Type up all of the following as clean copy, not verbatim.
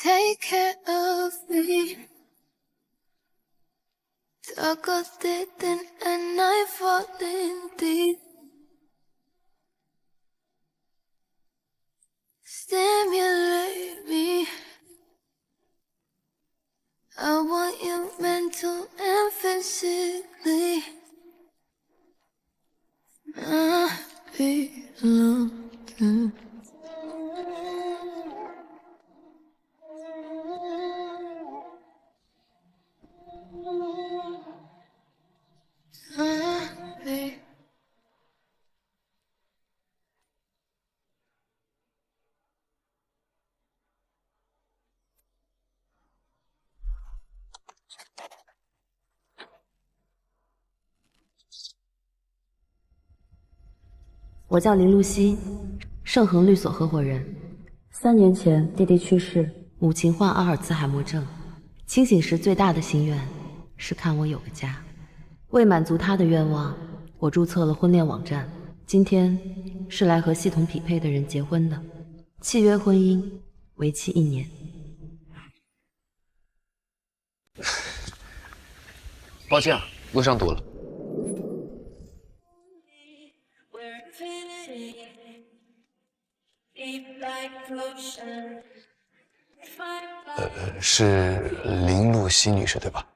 take care of me. Talk all day then at night falling deep. Stimulate me. I want you mental and physically. I belong to.我叫林露西，盛恒律所合伙人。3年前弟弟去世，母亲患阿尔茨海默症，清醒时最大的心愿是看我有个家。为满足他的愿望，我注册了婚恋网站。今天是来和系统匹配的人结婚的，契约婚姻为期1年。抱歉啊，路上堵了。是林露西女士对吧？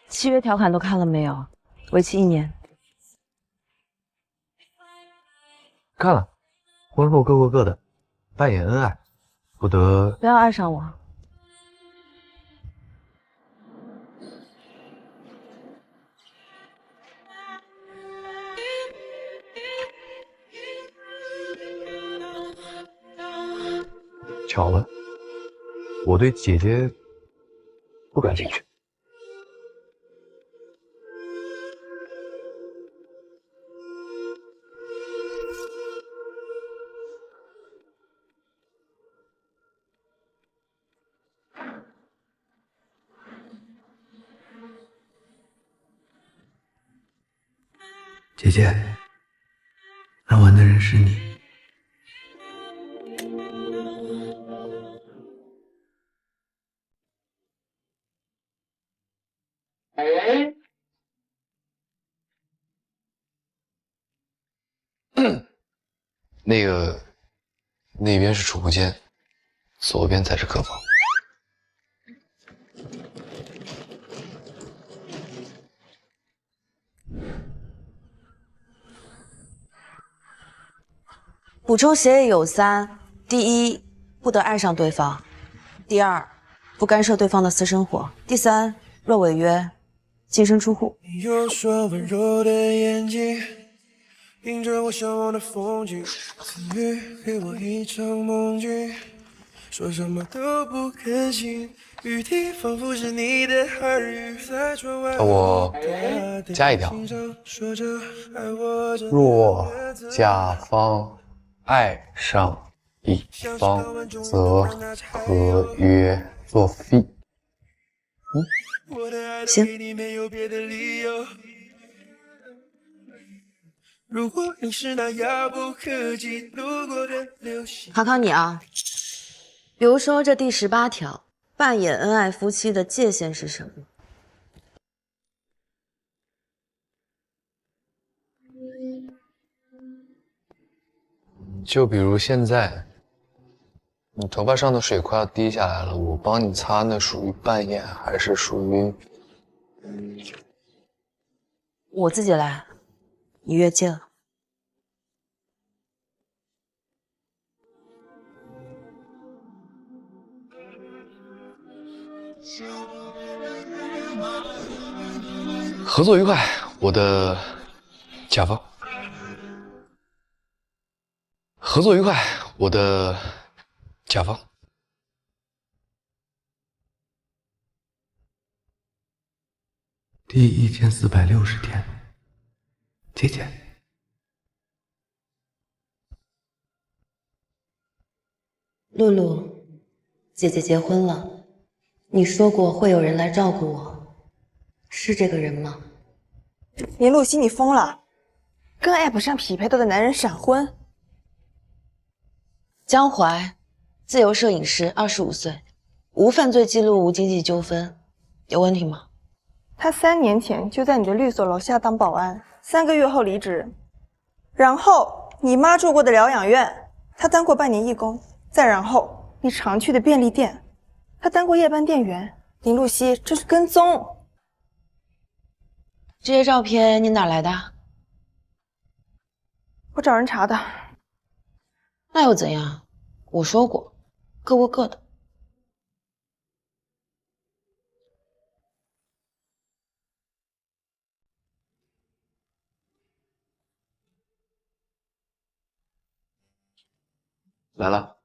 契约条款都看了没有？为期1年。看了，婚后各过各的，扮演恩爱，不得不要爱上我。巧了，我对姐姐不感兴趣。姐姐，来玩的人是你。那边是储物间，左边才是客房。补充协议有3：第一，不得爱上对方；第二，不干涉对方的私生活；第三，若违约，净身出户。你有双温柔的眼睛，映着我向往的风景，赐予给我一场梦境，说什么都不可信，雨滴仿佛是你的耳语，在窗外我加一条，若甲方爱上乙方，则合约作废。行。如果你是那遥不可及路过的流星，考考你啊，比如说这第18条，扮演恩爱夫妻的界限是什么？就比如现在，你头发上的水快要滴下来了，我帮你擦，那属于扮演还是属于？我自己来，你越界了。合作愉快，我的甲方。合作愉快，我的甲方。第1460天，姐姐。露露，姐姐结婚了，你说过会有人来照顾我，是这个人吗？林露西，你疯了！跟 App 上匹配到的男人闪婚。江淮，自由摄影师，25岁，无犯罪记录，无经济纠纷，有问题吗？他3年前就在你的律所楼下当保安，3个月后离职。然后你妈住过的疗养院，他当过半年义工。再然后你常去的便利店，他当过夜班店员。林露西，这是跟踪。这些照片你哪来的？我找人查的。那又怎样？我说过，各过各的。来了。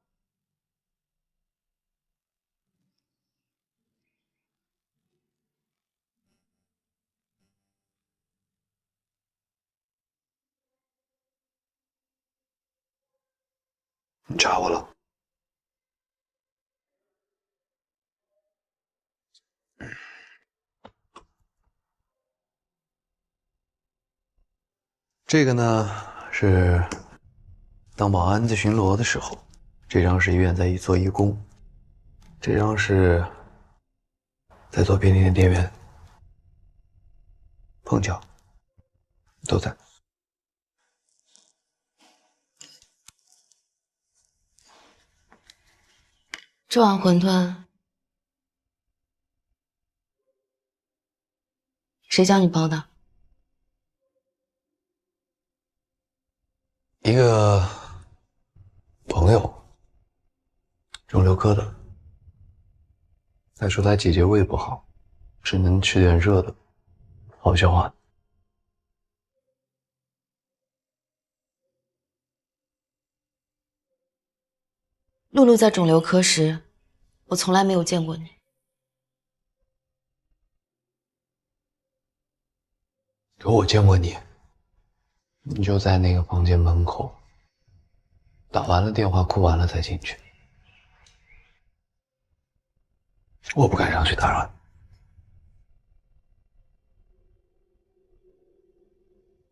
你查我了？这个呢是当保安在巡逻的时候，这张是医院在做义工，这张是在做便利店店员，碰巧都在。这碗馄饨谁教你包的？一个朋友，肿瘤科的，他说他姐姐胃不好，只能吃点热的，好消化。露露在肿瘤科时，我从来没有见过你。可我见过你，你就在那个房间门口，打完了电话哭完了才进去。我不敢上去打扰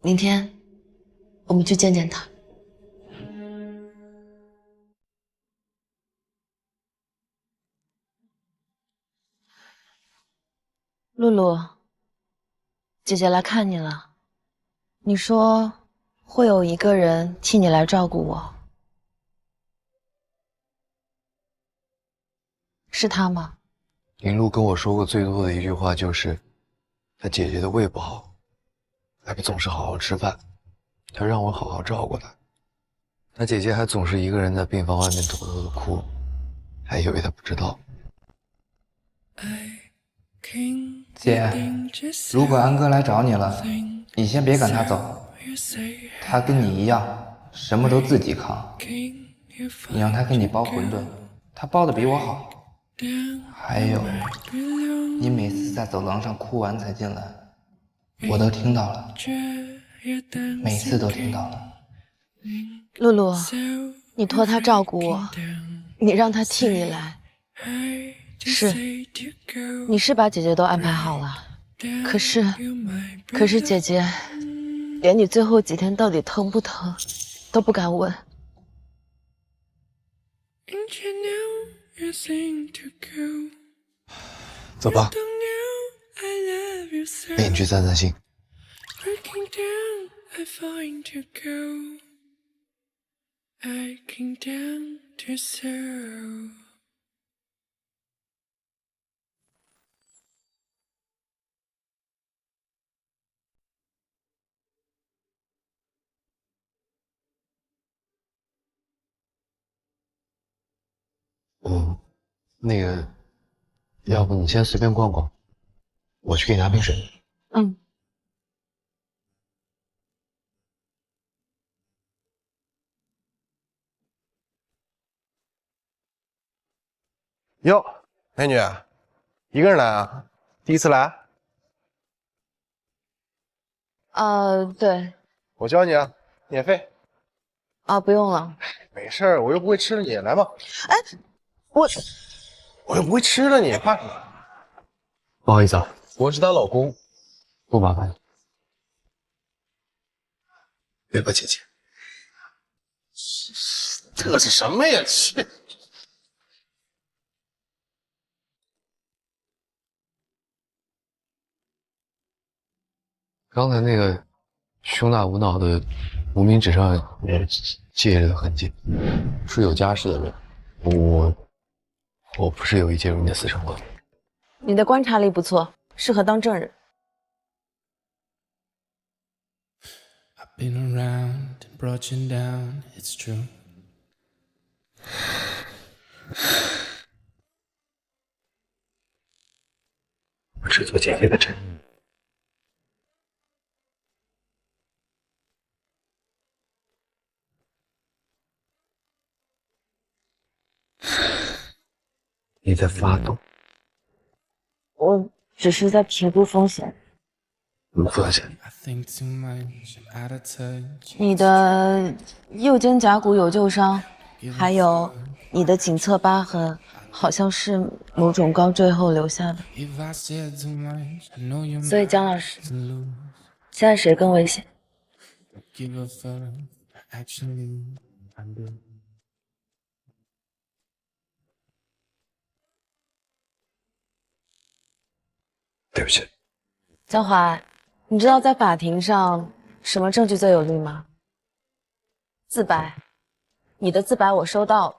你。明天我们去见见他。露露，姐姐来看你了。你说会有一个人替你来照顾我，是他吗？林露跟我说过最多的一句话就是，她姐姐的胃不好，她不总是好好吃饭，她让我好好照顾她。她姐姐还总是一个人在病房外面偷偷的哭，还以为她不知道。姐，如果安哥来找你了，你先别赶他走，他跟你一样，什么都自己扛。你让他给你包馄饨，他包的比我好。还有，你每次在走廊上哭完才进来，我都听到了，每次都听到了。露露，你托他照顾我，你让他替你来，是，你是把姐姐都安排好了，可是姐姐连你最后几天到底疼不疼都不敢问。走吧，陪你去散散心。那个，要不你先随便逛逛，我去给你拿瓶水。嗯。哟，美女，一个人来啊？第一次来？对。我教你啊，免费。啊，不用了。没事儿，我又不会吃了你，来嘛。哎，我又不会吃了你，怕什么？不好意思啊，我是她老公。不麻烦你。对吧，姐姐？这是什么呀？去！刚才那个胸大无脑的无名指上有戒指的痕迹，是有家室的人。我不是有意介入你的私生活。你的观察力不错，适合当证人。 Been around and brought you down, it's true. 我是做姐姐的证。你在发抖？我只是在评估风险。什么风险？ I think too much, I'm out of touch. 你的右肩胛骨有旧伤，还有你的颈侧疤痕，好像是某种高坠后留下的。 If I said too much, I know you 所以姜老师， to lose. 现在谁更危险？ Give a fuck, actually, I do. 对不起，江华，你知道在法庭上什么证据最有力吗？自白。你的自白我收到了。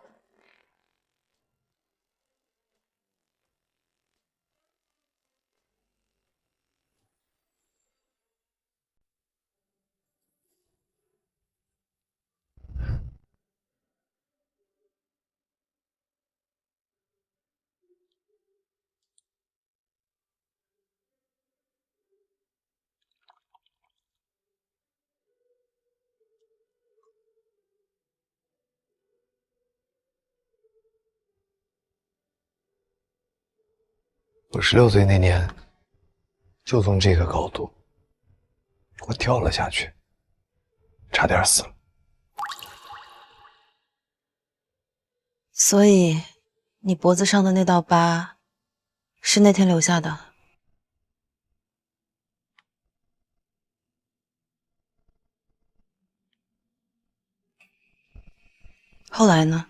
我16岁那年，就从这个高度，我跳了下去，差点死了。所以，你脖子上的那道疤，是那天留下的。后来呢？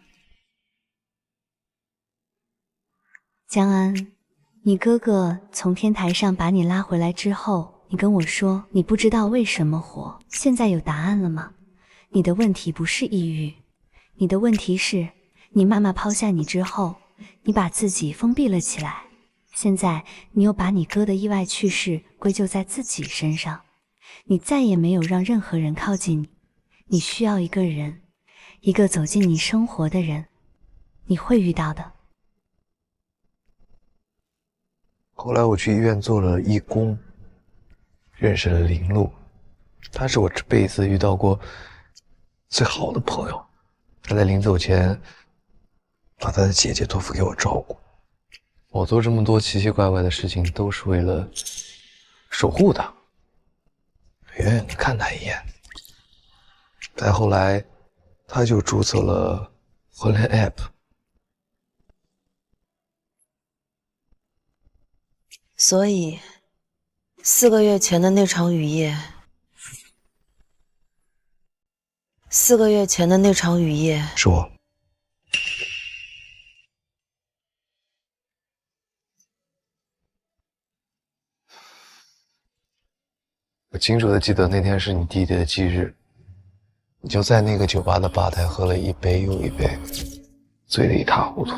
江安，你哥哥从天台上把你拉回来之后，你跟我说你不知道为什么活，现在有答案了吗？你的问题不是抑郁，你的问题是你妈妈抛下你之后，你把自己封闭了起来，现在你又把你哥的意外去世归咎在自己身上，你再也没有让任何人靠近你，你需要一个人，一个走进你生活的人，你会遇到的。后来我去医院做了义工，认识了林露，她是我这辈子遇到过最好的朋友。她在临走前把她的姐姐托付给我照顾。我做这么多奇奇怪怪的事情，都是为了守护她，远远的看她一眼。再后来，她就注册了婚恋 app。所以，4个月前的那场雨夜，4个月前的那场雨夜，是我。我清楚的记得那天是你弟弟的忌日，你就在那个酒吧的吧台喝了一杯又一杯，醉得一塌糊涂。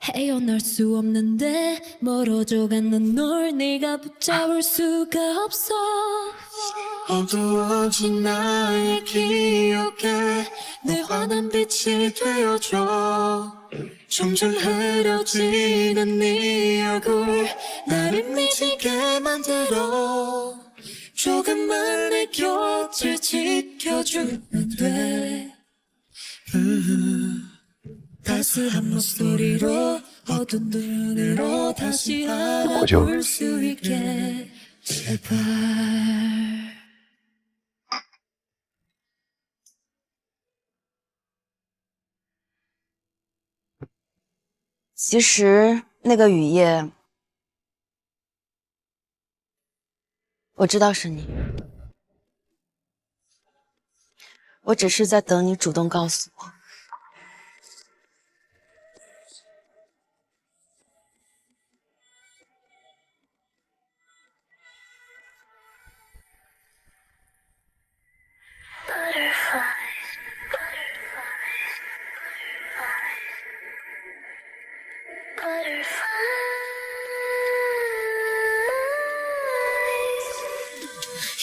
헤어날 수 없는데 멀어져가는 널 네가 붙잡을 수가 없어 어두워진 나의 기억에 내 환한 빛이 되어줘 점점 흐려지는 네 얼굴 나를 미치게 만들어 조금만 내 곁을 지켜주면 돼 따스한 목소리로 어두운 눈으로 다시 알아볼 수 있게 제발 其实那个雨夜，我知道是你。我只是在等你主动告诉我。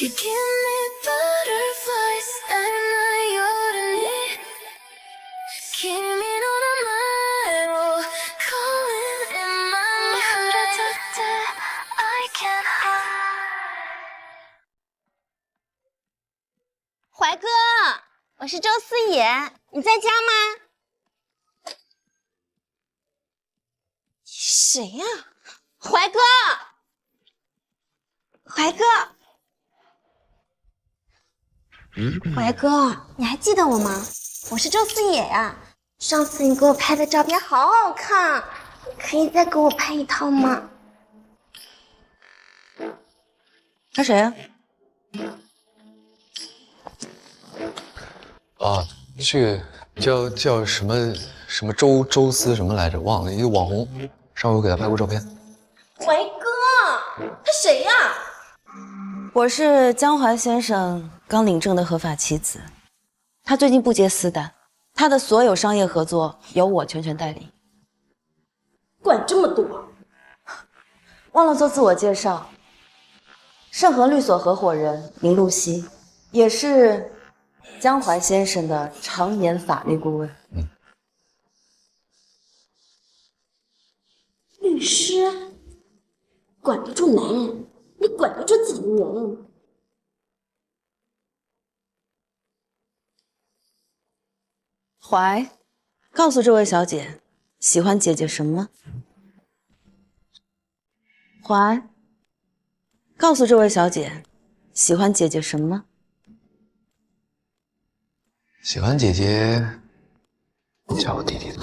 You give me butterflies at my ordinary. Keep me on a mile, calling in my mind. I can't hide. 怀哥，我是周思野，你在家吗？谁呀？怀哥，怀哥。怀哥，你还记得我吗？我是周思野呀。上次你给我拍的照片好好看，可以再给我拍一套吗？他谁呀？啊，这个叫什么周思什么来着？忘了，一个网红，上回我给他拍过照片。怀哥，他谁呀？我是江淮先生刚领证的合法妻子，他最近不接私单，他的所有商业合作由我全权代理。管这么多？忘了做自我介绍，盛和律所合伙人林露西，也是江淮先生的常年法律顾问。律师管得住男人，你管得住自己的人？怀，告诉这位小姐，喜欢姐姐什么？怀，告诉这位小姐，喜欢姐姐什么？喜欢姐姐叫我弟弟的。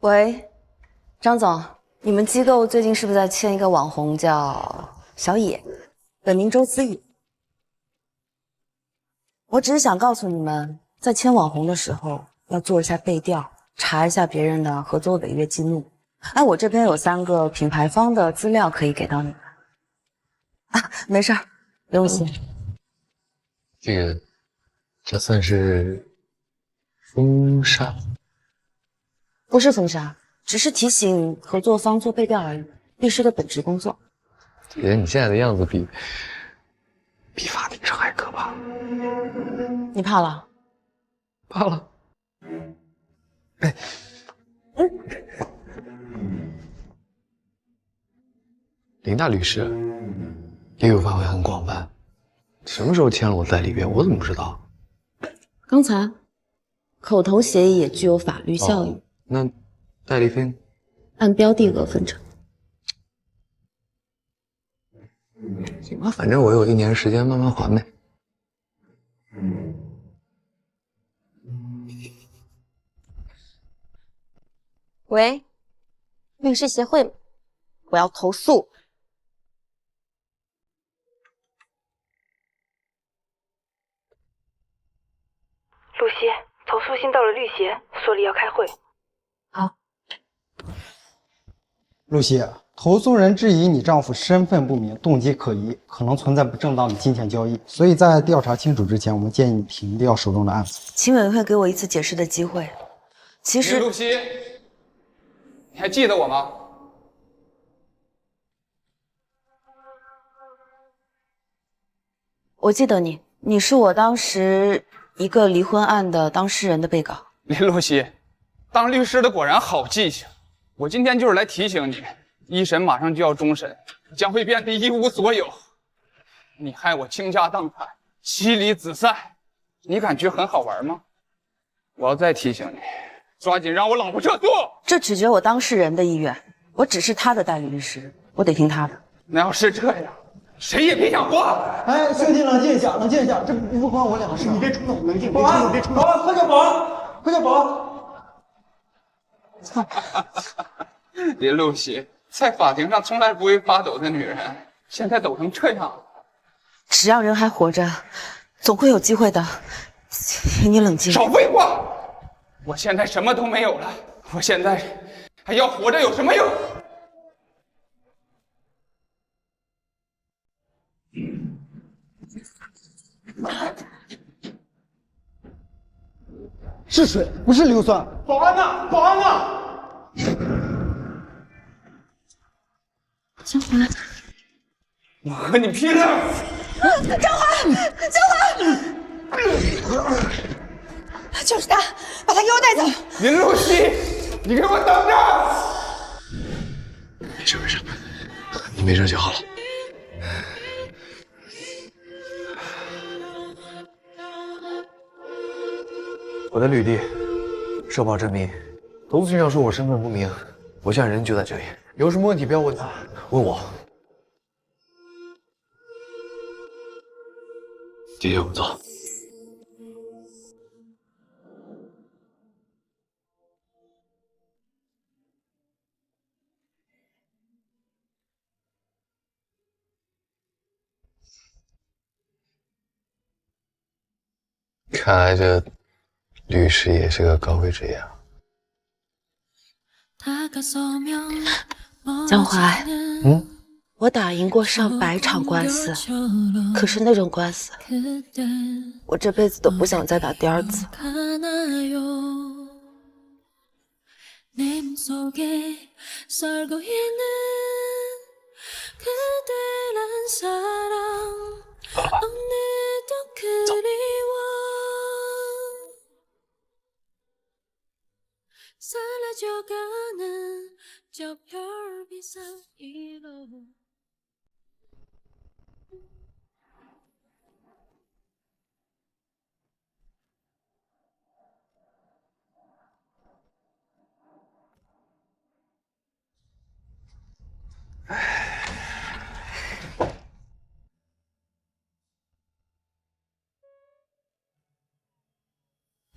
喂，张总，你们机构最近是不是在签一个网红叫小野，本名周思野？我只是想告诉你们，在签网红的时候要做一下背调，查一下别人的合作违约记录。哎，我这边有3个品牌方的资料可以给到你们。啊，没事儿，不用谢。这算是封杀？不是封杀，只是提醒合作方做背调而已，律师的本职工作。姐姐，你现在的样子比法庭上还可怕。你怕了？怕了。哎，林大律师业务范围很广泛，什么时候签了我代理约？我怎么不知道？刚才口头协议也具有法律效应。那代理费按标的额分成。行吧，反正我有1年时间慢慢还呗。喂，律师协会，我要投诉。露西，投诉信到了律协，所里要开会。好。露西，投诉人质疑你丈夫身份不明，动机可疑，可能存在不正当的金钱交易，所以在调查清楚之前，我们建议你停掉手中的案子。请委员会给我一次解释的机会。其实，露西，你还记得我吗？我记得你，你是我当时一个离婚案的当事人的被告。林露西，当律师的果然好记性。我今天就是来提醒你，1审马上就要终审，将会变得一无所有。你害我倾家荡产，妻离子散，你感觉很好玩吗？我要再提醒你，抓紧让我老婆撤诉。这取决我当事人的意愿，我只是他的代理律师，我得听他的。那要是这样，谁也别想活！哎，兄弟，冷静一下，冷静一下，这不关我俩的事。你别冲动，冷静。保安，别冲动，保安，快叫保安，快叫保安！林露西，在法庭上从来不会发抖的女人，现在抖成这样了。只要人还活着，总会有机会的。请你冷静。少废话！我现在什么都没有了，我现在还要活着有什么用？是水，不是硫酸。保安呢？保安呢？江华，我和你拼了！江华，江华，就是他，把他给我带走！林露西，你给我等着！没事没事，你没事就好了。我的履历、社保证明，投诉信上说我身份不明，我现在人就在这里，有什么问题不要问他，问我。姐姐，我们走。看来这律师也是个高贵职业啊。江华，我打赢过上百场官司，可是那种官司，我这辈子都不想再打第二次。好了吧，走。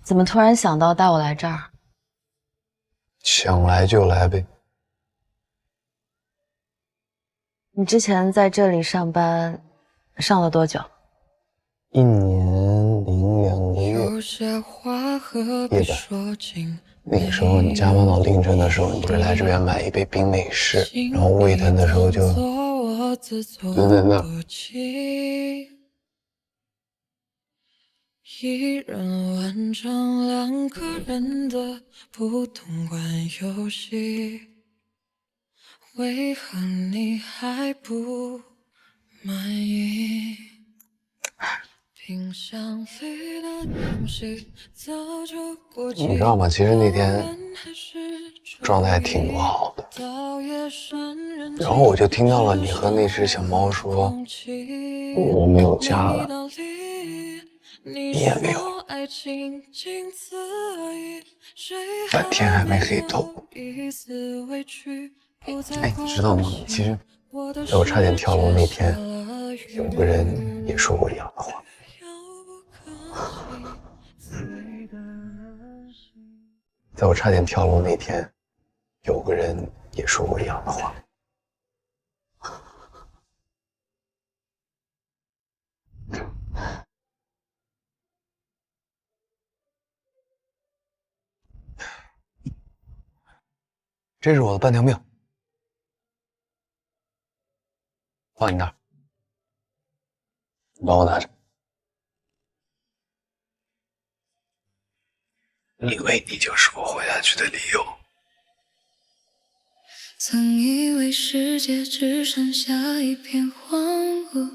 怎么突然想到带我来这儿？想来就来呗。你之前在这里上班，上了多久？1年02个月。夜班。那个时候你加班到凌晨的时候，你不是来这边买一杯冰美式，然后胃疼的时候就蹲在那儿。一人完成2个人的不同款游戏，为何你还不满意？冰箱里的东西早就过期，你知道吗？其实那天状态挺不好的，然后我就听到了你和那只小猫说我没有家了。你也没有，但天还没黑透。哎，你知道吗？其实在我差点跳楼那天，有个人也说过一样的话。在我差点跳楼那天，有个人也说过一样的话。这是我的半条命，放你那儿，你帮我拿着。因为你就是我活下去的理由。曾以为世界只剩下一片荒芜，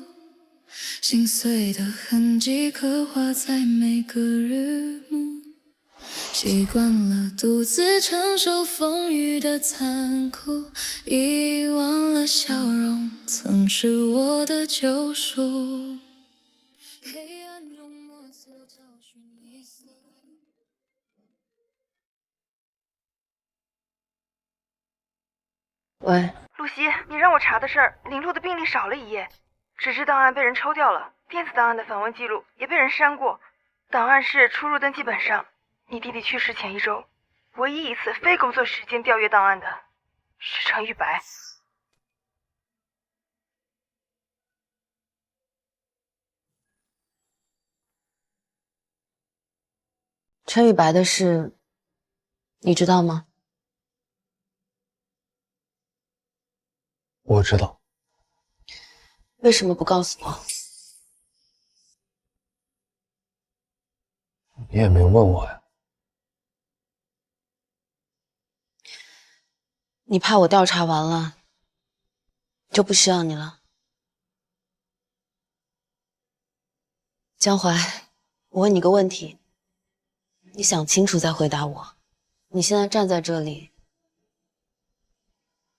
心碎的痕迹刻画在每个日暮。习惯了独自承受风雨的残酷，遗忘了笑容曾是我的救赎。黑暗中摸索找寻一丝。喂，露西，你让我查的事儿，林路的病历少了一页，纸质档案被人抽掉了，电子档案的访问记录也被人删过，档案室出入登记本上，你弟弟去世前1周，唯一一次非工作时间调阅档案的是程玉白。陈宇白的事，你知道吗？我知道。为什么不告诉我？你也没问我呀。你怕我调查完了就不需要你了？江淮，我问你个问题，你想清楚再回答我。你现在站在这里，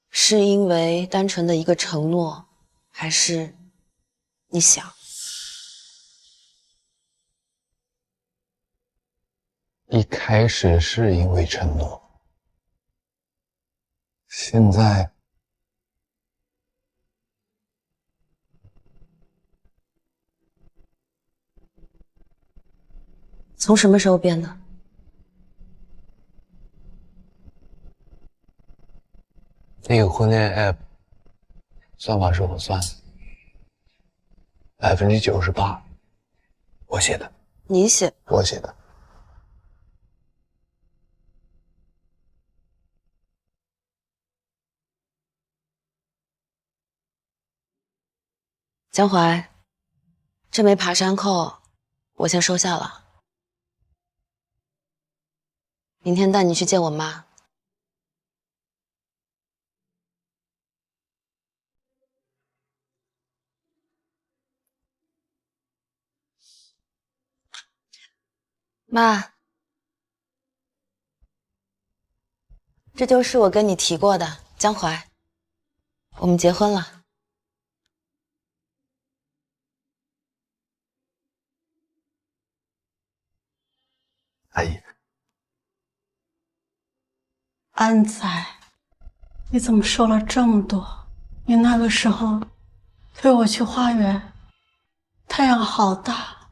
是因为单纯的一个承诺，还是你想？一开始是因为承诺，现在从什么时候变的？那个婚恋 app 算法是我算的，98%我写的。你写？我写的。江淮，这枚爬山扣我先收下了，明天带你去见我妈。妈，这就是我跟你提过的江淮，我们结婚了。阿姨，安仔，你怎么说了这么多？你那个时候推我去花园，太阳好大，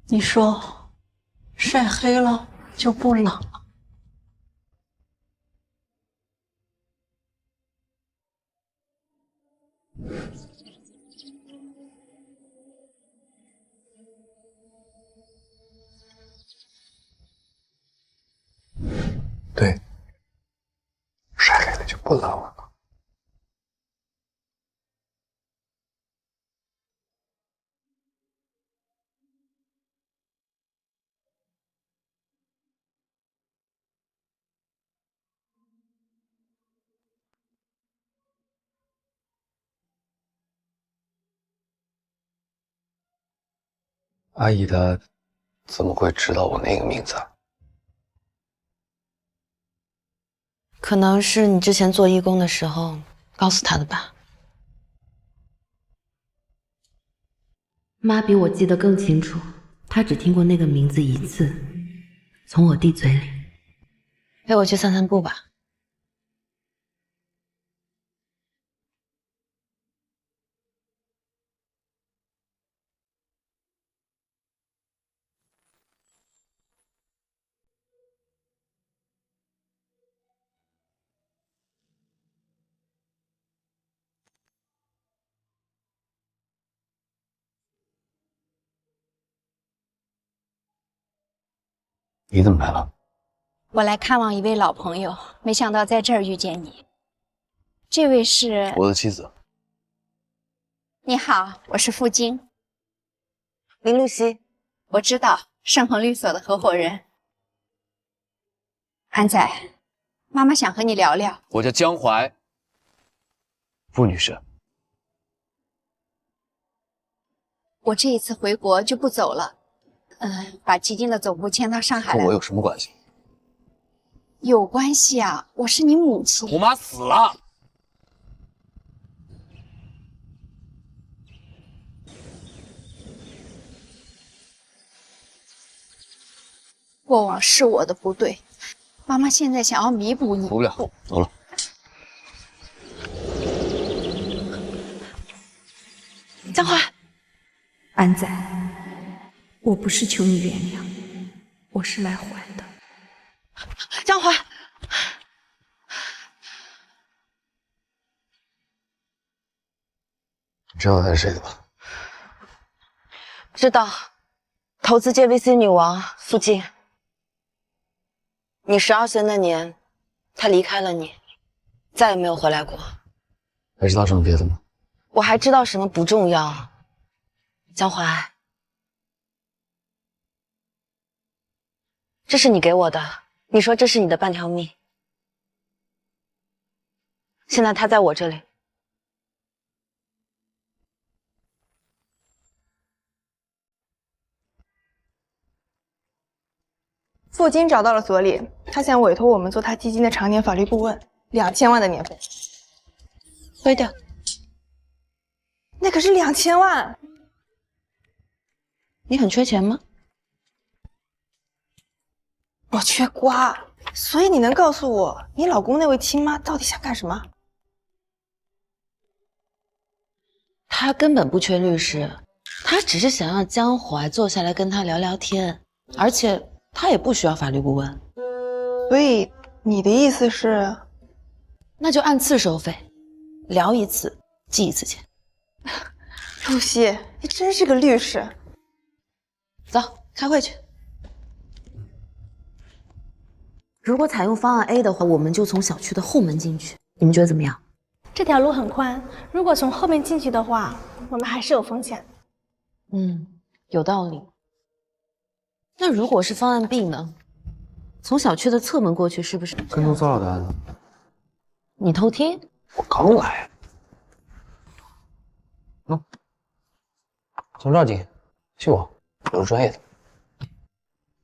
你说晒黑了就不冷了。对，晒黑了就不冷了。阿姨她怎么会知道我那个名字啊？可能是你之前做义工的时候告诉他的吧。妈比我记得更清楚，她只听过那个名字1次，从我弟嘴里。陪我去散散步吧。你怎么来了？我来看望一位老朋友，没想到在这儿遇见你。这位是我的妻子。你好，我是傅晶。林露西，我知道，盛恒律所的合伙人。安仔，妈妈想和你聊聊。我叫江淮。傅女士。我这一次回国就不走了，把基金的总部迁到上海来。跟我有什么关系？有关系啊，我是你母亲。我妈死了。过往是我的不对，妈妈现在想要弥补你。补不了，走了。江淮，安仔，我不是求你原谅，我是来还的。江淮，你知道他是谁的吧？知道，投资 JVC 女王苏静。你12岁那年，她离开了你，再也没有回来过。还知道什么别的吗？我还知道什么不重要。江淮，这是你给我的，你说这是你的半条命。现在他在我这里。付金找到了所里，他想委托我们做他基金的常年法律顾问，2000万的年费。推掉。那可是2000万。你很缺钱吗？我缺瓜，所以你能告诉我，你老公那位亲妈到底想干什么？他根本不缺律师，他只是想让江淮坐下来跟他聊聊天，而且他也不需要法律顾问。所以你的意思是？那就按次收费，聊一次记一次钱。露西，你真是个律师。走，开会去。如果采用方案 A 的话，我们就从小区的后门进去，你们觉得怎么样？这条路很宽，如果从后面进去的话，我们还是有风险。有道理。那如果是方案 B 呢？从小区的侧门过去是不是？跟踪骚扰的案子，你偷听？我刚来。从这儿进，信我，我是专业的。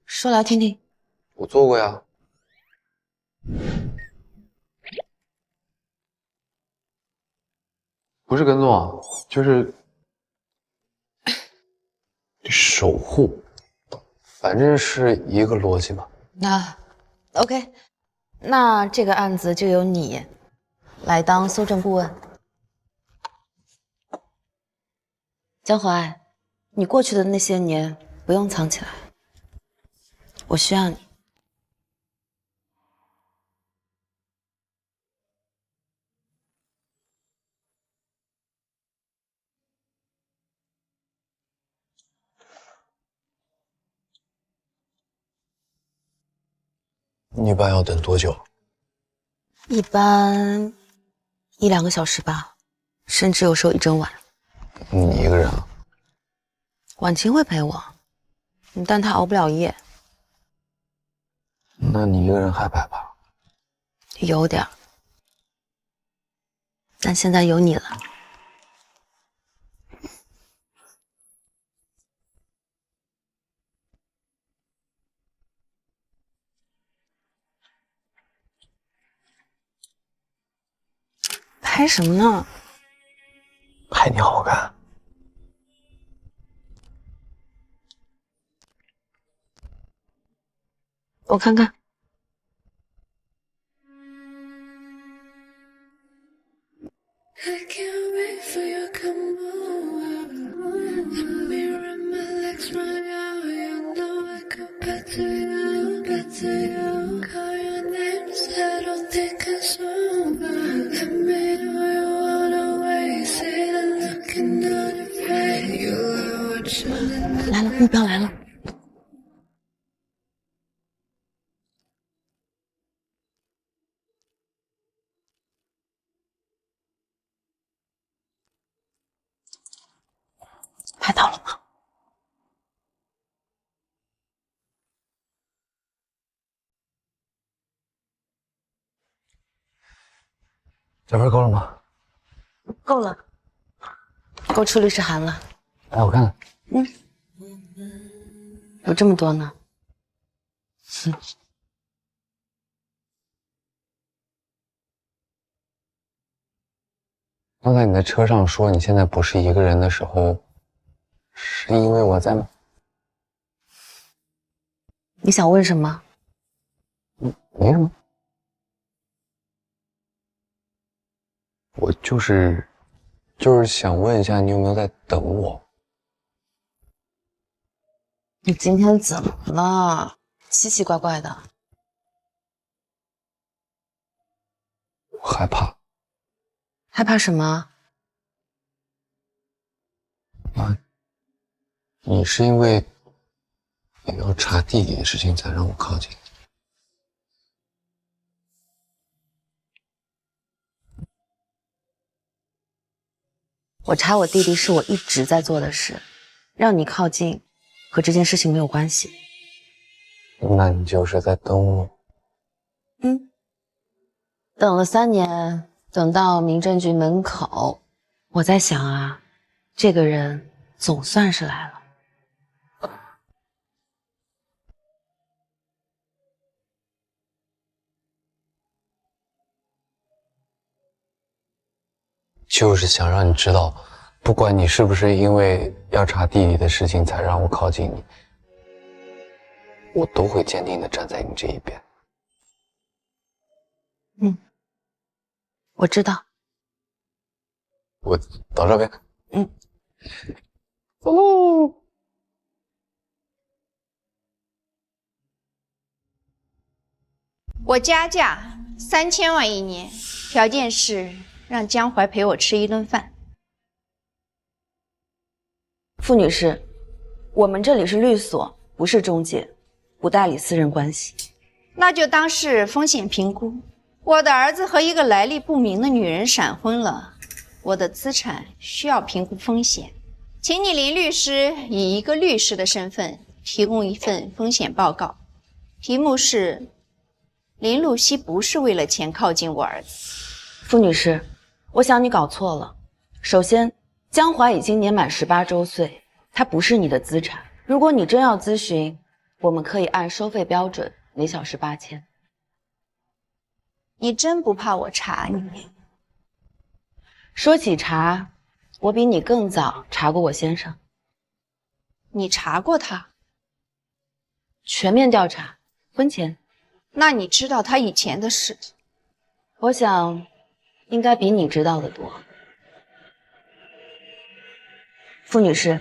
说来听听。我做过呀。不是跟踪啊，就是守护，反正是一个逻辑嘛。那 OK， 那这个案子就由你来当搜证顾问。江淮，你过去的那些年不用藏起来，我需要你。你一般要等多久？一般1-2个小时吧，甚至有时候一整晚。你一个人啊？婉晴会陪我，但她熬不了夜。那你一个人害怕吧？有点儿，但现在有你了。拍什么呢？拍你好看。我看看。来了，目标来了。拍到了吗？这份够了吗？够了，够出律师函了。来，我看看。有这么多呢。刚才你在车上说你现在不是一个人的时候，是因为我在吗？你想问什么？没什么。我就是想问一下，你有没有在等我？你今天怎么了？奇奇怪怪的。我害怕。害怕什么？啊，你是因为你要查弟弟的事情才让我靠近你。我查我弟弟是我一直在做的事，让你靠近和这件事情没有关系。那你就是在等我。等了3年，等到民政局门口，我在想啊，这个人总算是来了。就是想让你知道，不管你是不是因为要查弟弟的事情才让我靠近你，我都会坚定地站在你这一边。我知道。我到这边。走喽。我加价3000万1年，条件是让江淮陪我吃1顿饭。傅女士，我们这里是律所，不是中介，不代理私人关系。那就当是风险评估。我的儿子和一个来历不明的女人闪婚了，我的资产需要评估风险，请你林律师以一个律师的身份提供一份风险报告，题目是林露西不是为了钱靠近我儿子。傅女士，我想你搞错了。首先，江淮已经年满18周岁，他不是你的资产。如果你真要咨询，我们可以按收费标准，每小时8000。你真不怕我查你？说起查，我比你更早查过我先生。你查过他？全面调查，婚前。那你知道他以前的事？我想，应该比你知道的多。傅女士，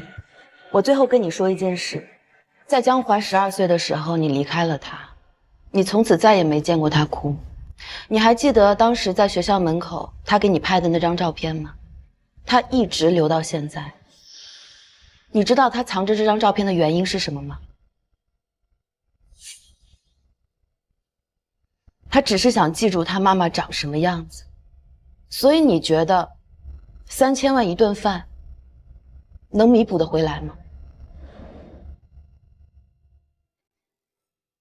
我最后跟你说一件事，在江淮12岁的时候，你离开了他，你从此再也没见过他哭。你还记得当时在学校门口他给你拍的那张照片吗？他一直留到现在。你知道他藏着这张照片的原因是什么吗？他只是想记住他妈妈长什么样子。所以你觉得3000万1顿饭能弥补得回来吗？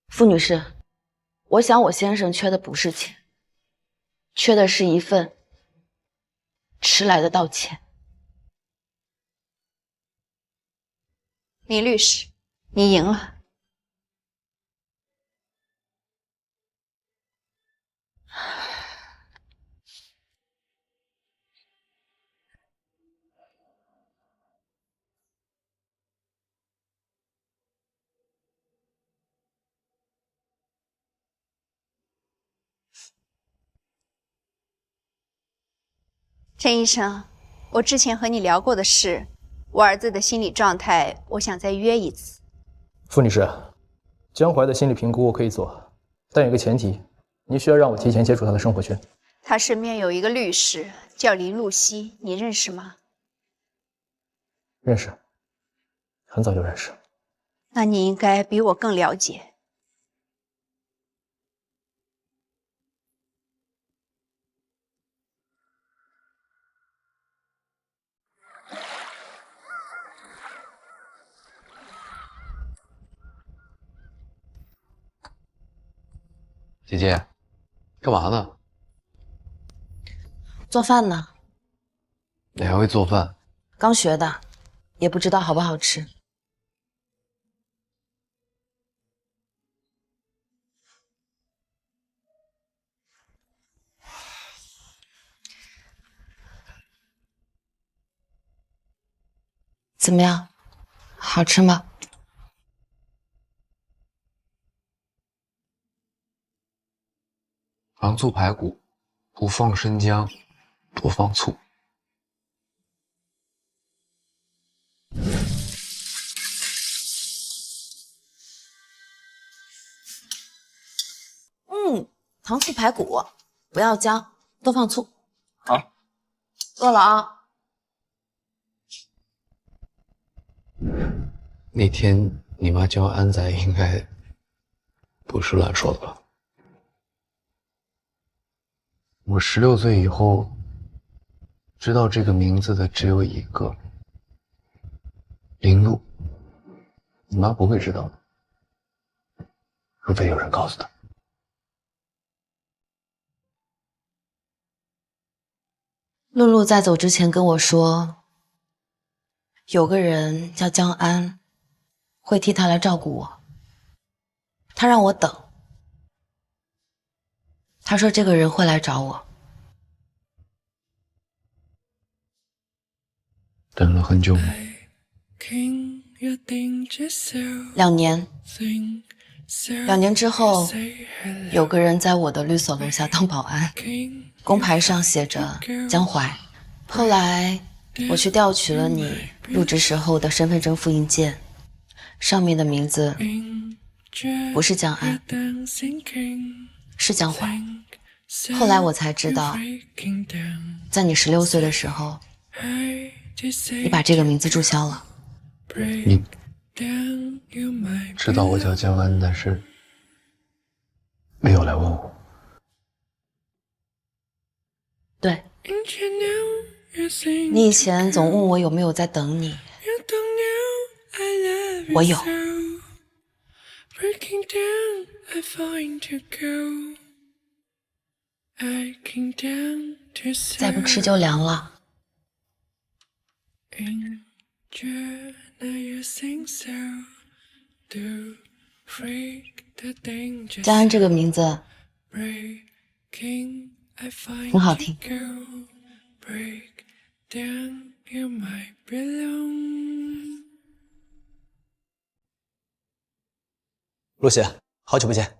傅女士，我想我先生缺的不是钱，缺的是一份迟来的道歉。林律师，你赢了。陈医生，我之前和你聊过的事，我儿子的心理状态，我想再约一次。傅女士，江淮的心理评估我可以做，但有个前提，您需要让我提前接触他的生活圈。他身边有一个律师，叫林露西，你认识吗？认识，很早就认识。那你应该比我更了解。姐姐，干嘛呢？做饭呢。你还会做饭？刚学的，也不知道好不好吃。怎么样？好吃吗？糖醋排骨，不放生姜，多放醋。糖醋排骨，不要姜，多放醋。好，饿了啊。那天你妈叫安仔，应该不是乱说的吧？我16岁以后，知道这个名字的只有一个，林路。你妈不会知道的，除非有人告诉她。露露在走之前跟我说，有个人叫江安，会替她来照顾我。她让我等。她说这个人会来找我。等了很久吗？2年。2年之后，有个人在我的律所楼下当保安，工牌上写着江淮。后来我去调取了你入职时候的身份证复印件，上面的名字不是江安，是江淮。后来我才知道，在你16岁的时候，你把这个名字注销了。你知道我叫江安，但是没有来问我。对，你以前总问我有没有在等你，我有。再不吃就凉了。江安这个名字很好听。露西，好久不见。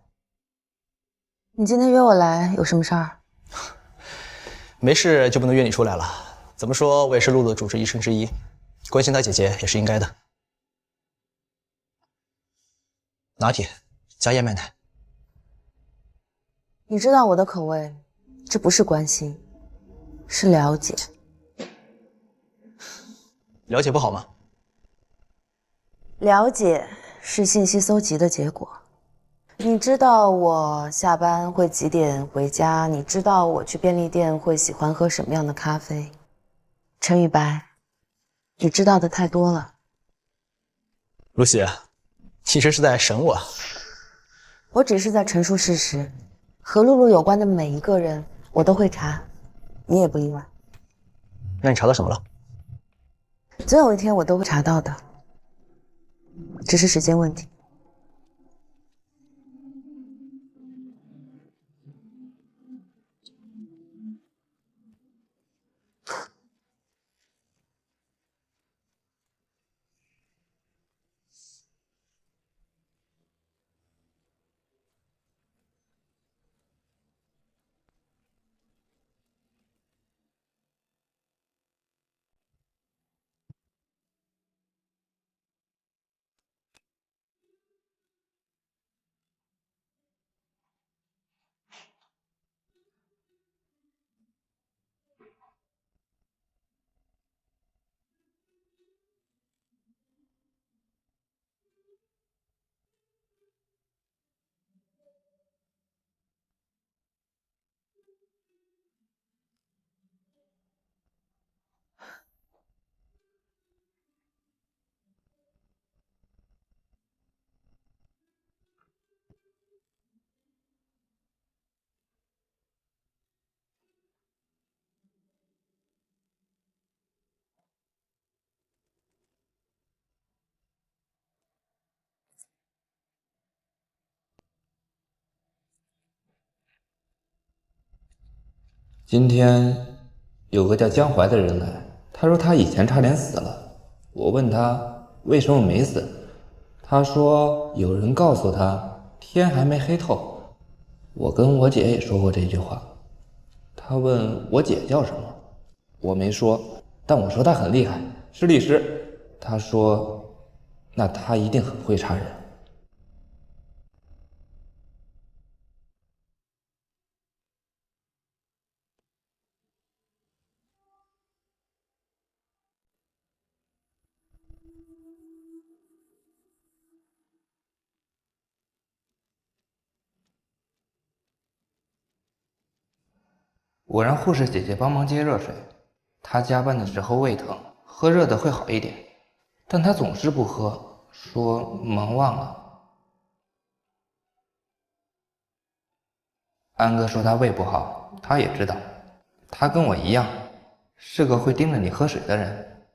你今天约我来有什么事儿？没事就不能约你出来了。怎么说，我也是露露的主治医生之一，关心她姐姐也是应该的。拿铁加燕麦奶。你知道我的口味，这不是关心，是了解。了解不好吗？了解是信息搜集的结果。你知道我下班会几点回家，你知道我去便利店会喜欢喝什么样的咖啡。陈宇白，你知道的太多了。露西，你这是在审我？我只是在陈述事实，和露露有关的每一个人我都会查，你也不例外。那你查到什么了？总有一天我都会查到的，只是时间问题。今天有个叫江淮的人来，他说他以前差点死了。我问他为什么没死，他说有人告诉他天还没黑透。我跟我姐也说过这句话。他问我姐叫什么，我没说，但我说她很厉害，是律师。他说那她一定很会杀人。我让护士姐姐帮忙接热水，她加班的时候胃疼，喝热的会好一点，但她总是不喝，说忙忘了。安哥说他胃不好，他也知道，他跟我一样，是个会盯着你喝水的人。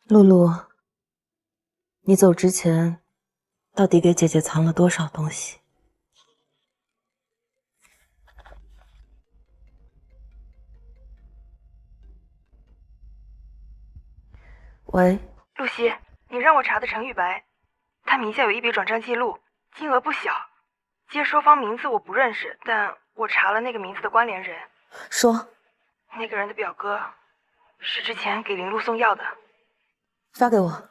露露，你走之前到底给姐姐藏了多少东西？喂，露西，你让我查的陈玉白，他名下有一笔转账记录，金额不小。接收方名字我不认识，但我查了那个名字的关联人。说，那个人的表哥是之前给林露送药的。发给我。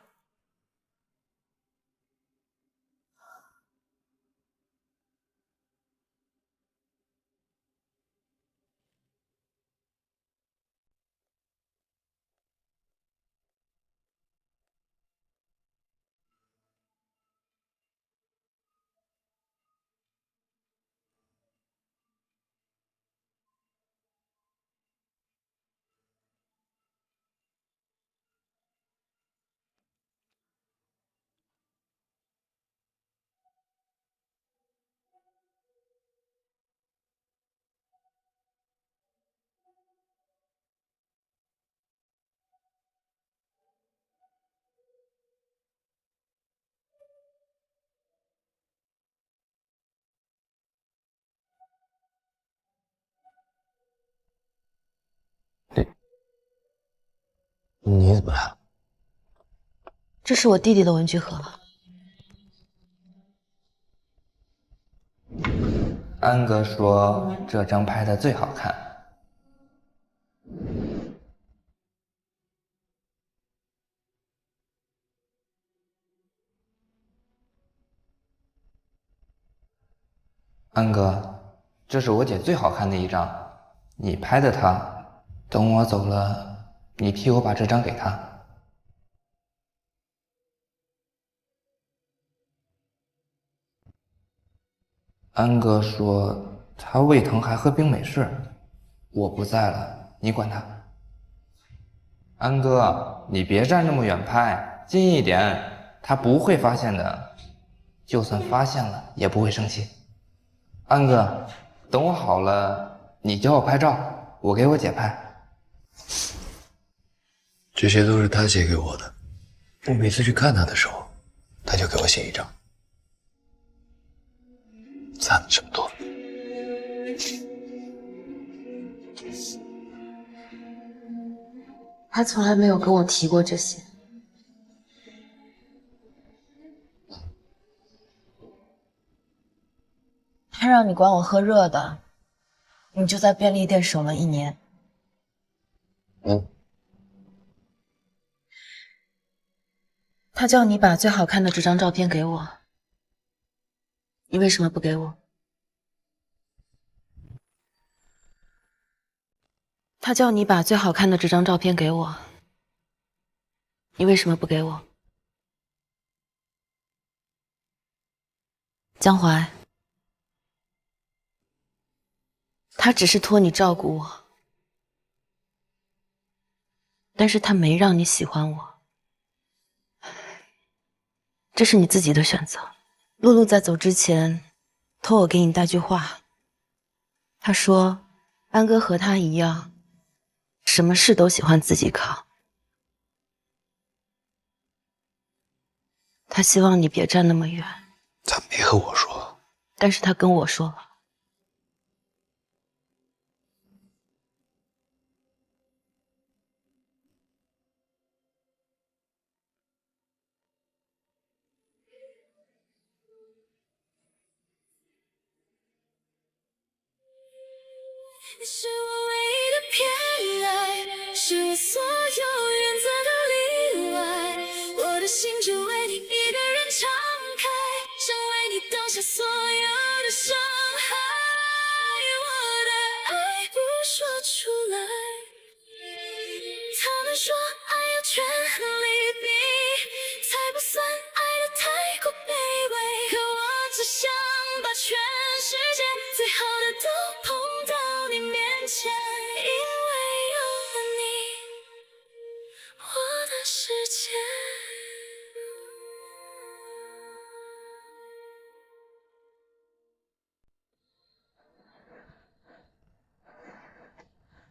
你怎么来了？这是我弟弟的文具盒。安哥说这张拍的最好看。安哥，这是我姐最好看的一张，你拍的她。等我走了，你替我把这张给她。安哥说他胃疼还喝冰美式，我不在了，你管他。安哥，你别站那么远拍，近一点，他不会发现的，就算发现了也不会生气。安哥，等我好了，你教我拍照，我给我姐拍。这些都是他写给我的，我每次去看他的时候，他就给我写一张。赞这么多，他从来没有跟我提过这些。他让你管我喝热的，你就在便利店守了1年。他叫你把最好看的这张照片给我，你为什么不给我？他叫你把最好看的这张照片给我，你为什么不给我？江淮，他只是托你照顾我，但是他没让你喜欢我，这是你自己的选择。露露在走之前托我给你带句话，他说安哥和他一样，什么事都喜欢自己扛，他希望你别站那么远。他没和我说，但是他跟我说了。你是我唯一的偏爱，是我所有原则的例外。我的心只为你一个人敞开，想为你挡下所有的伤害。我的爱不说出来，他们说爱要权衡利弊，才不算爱得太过卑微。可我世界。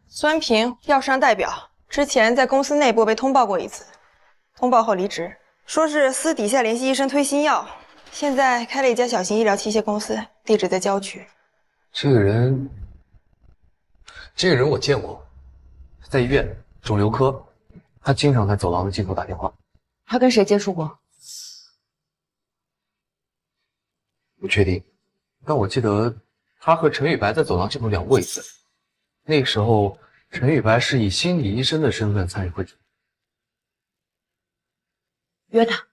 孙平，药商代表，之前在公司内部被通报过一次，通报后离职，说是私底下联系医生推新药，现在开了一家小型医疗器械公司，地址在郊区。这个人我见过，在医院肿瘤科，他经常在走廊的尽头打电话。他跟谁接触过？不确定，但我记得他和陈宇白在走廊尽头聊过一次。那个时候，陈宇白是以心理医生的身份参与会诊。约他。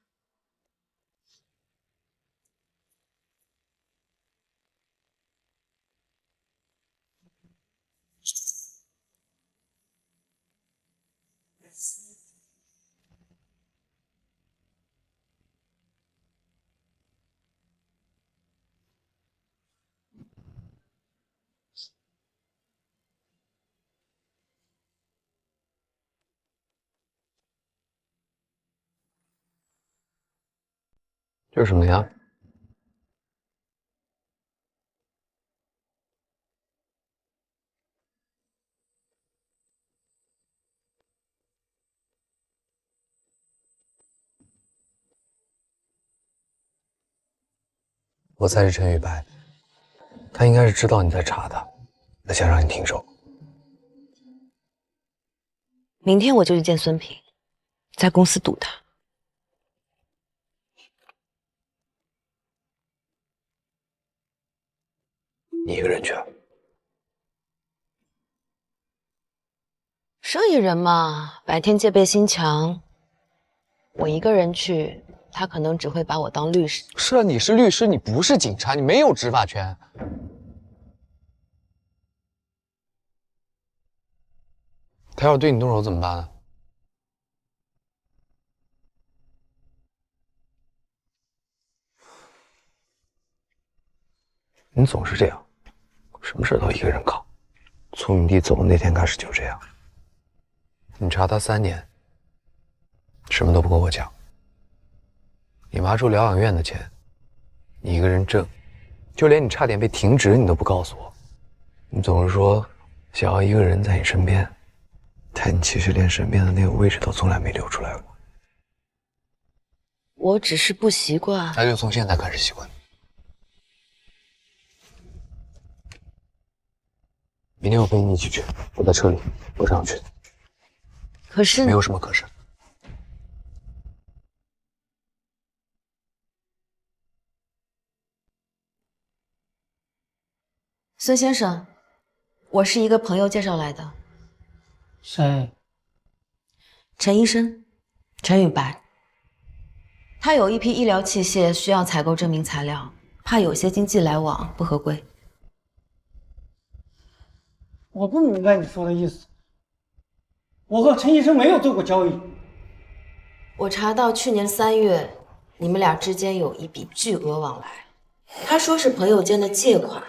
这是什么呀？我猜是陈宇白，他应该是知道你在查他，他想让你停手。明天我就去见孙平，在公司堵他。你一个人去啊？生意人嘛，白天戒备心强，我一个人去，他可能只会把我当律师。是啊，你是律师，你不是警察，你没有执法权。他要是对你动手怎么办呢？你总是这样，什么事都一个人搞。从你弟走的那天开始就这样。你查他3年，什么都不跟我讲。你妈住疗养院的钱，你一个人挣，就连你差点被停职你都不告诉我。你总是说想要一个人在你身边，但你其实连身边的那个位置都从来没留出来过。我只是不习惯。那就从现在开始习惯。明天我陪你一起去，我在车里，我上去。可是没有什么可是。孙先生，我是一个朋友介绍来的。谁？陈医生，陈宇白。他有一批医疗器械需要采购证明材料，怕有些经济来往不合规。我不明白你说的意思。我和陈医生没有做过交易。我查到去年3月，你们俩之间有一笔巨额往来。他说是朋友间的借款，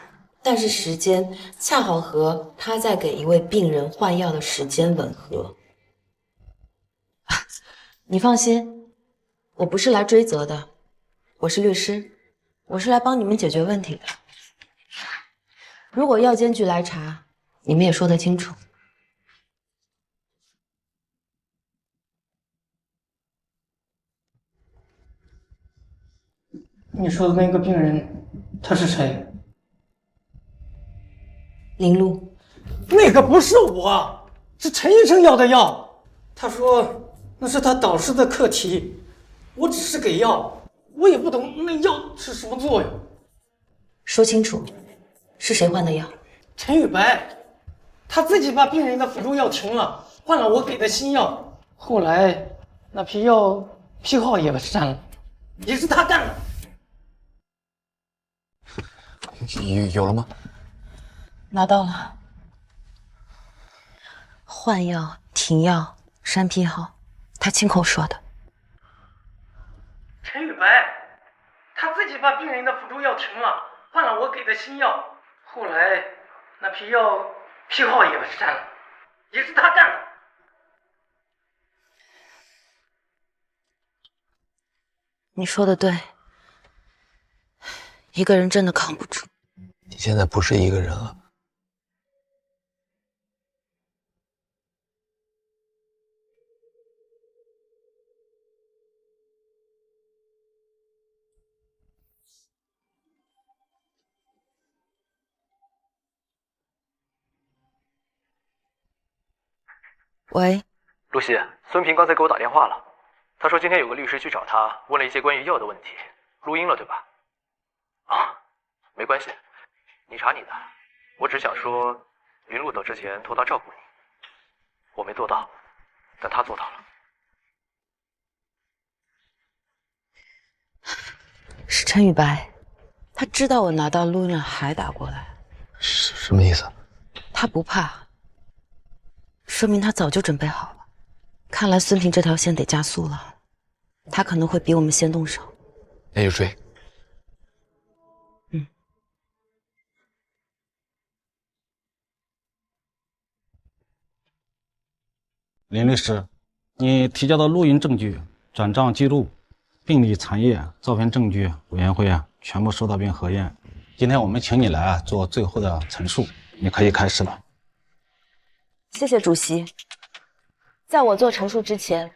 但是时间恰好和他在给一位病人换药的时间吻合。你放心，我不是来追责的，我是律师，我是来帮你们解决问题的。如果药监局来查，你们也说得清楚。你说的那个病人，他是谁？林璐。那个不是我，是陈医生要的药。他说那是他导师的课题，我只是给药，我也不懂那药是什么作用。说清楚，是谁换的药？陈宇白，他自己把病人的辅助药停了，换了我给的新药。后来那批药批号也删了，也是他干的。有了吗？拿到了。换药、停药、删批号，他亲口说的。陈宇白，他自己把病人的辅助药停了，换了我给的新药。后来那批药批号也删了，也是他干的。你说的对，一个人真的扛不住。你现在不是一个人了。喂，露西，孙平刚才给我打电话了，他说今天有个律师去找他，问了一些关于药的问题，录音了对吧？啊，没关系，你查你的，我只想说，云露走之前托他照顾你，我没做到，但他做到了。是陈宇白，他知道我拿到录音了还打过来，什么意思？他不怕。说明他早就准备好了。看来孙平这条线得加速了，他可能会比我们先动手。那就追。林律师，你提交的录音证据、转账记录、病历残页、照片证据，委员会全部收到并核验。今天我们请你来做最后的陈述，你可以开始了。谢谢主席。在我做陈述之前，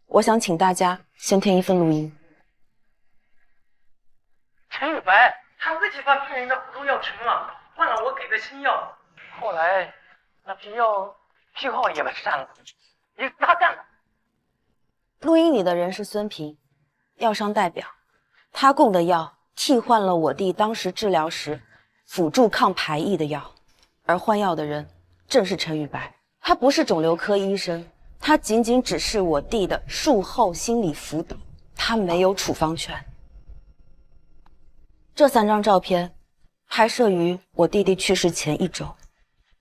我想请大家先听一份录音。陈宇白他自己把病人的辅助药停了，换了我给的新药，后来那批药批号也被删了，你是他干的。录音里的人是孙平，药商代表，他供的药替换了我弟当时治疗时辅助抗排异的药，而换药的人正是陈宇白。他不是肿瘤科医生，他仅仅只是我弟的术后心理辅导，他没有处方权。这3张照片拍摄于我弟弟去世前1周，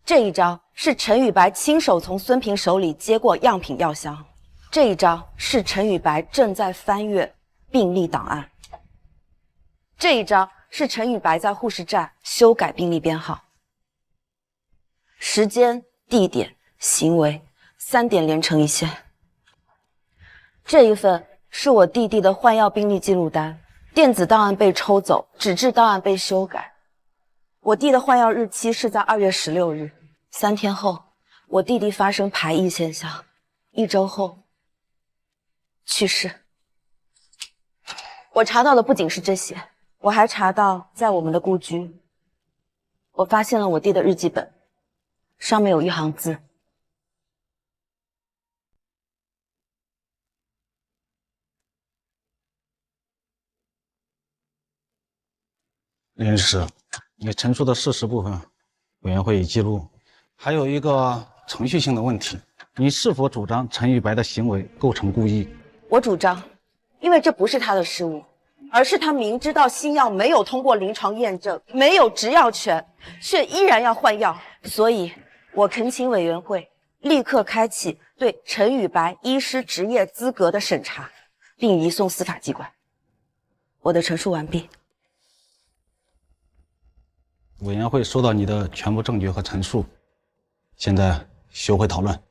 这一张是陈宇白亲手从孙平手里接过样品药箱，这一张是陈宇白正在翻阅病历档案，这一张是陈宇白在护士站修改病历编号。时间、地点、行为3点连成一线。这一份是我弟弟的换药病历记录单，电子档案被抽走，纸质档案被修改。我弟的换药日期是在2月16日，3天后，我弟弟发生排异现象，1周后去世。我查到的不仅是这些，我还查到在我们的故居，我发现了我弟的日记本，上面有1行字。林律师，你陈述的事实部分，委员会已记录。还有一个程序性的问题，你是否主张陈宇白的行为构成故意？我主张，因为这不是他的失误，而是他明知道新药没有通过临床验证，没有执药权，却依然要换药，所以我恳请委员会立刻开启对陈宇白医师执业资格的审查，并移送司法机关。我的陈述完毕。委员会收到你的全部证据和陈述，现在休会讨论。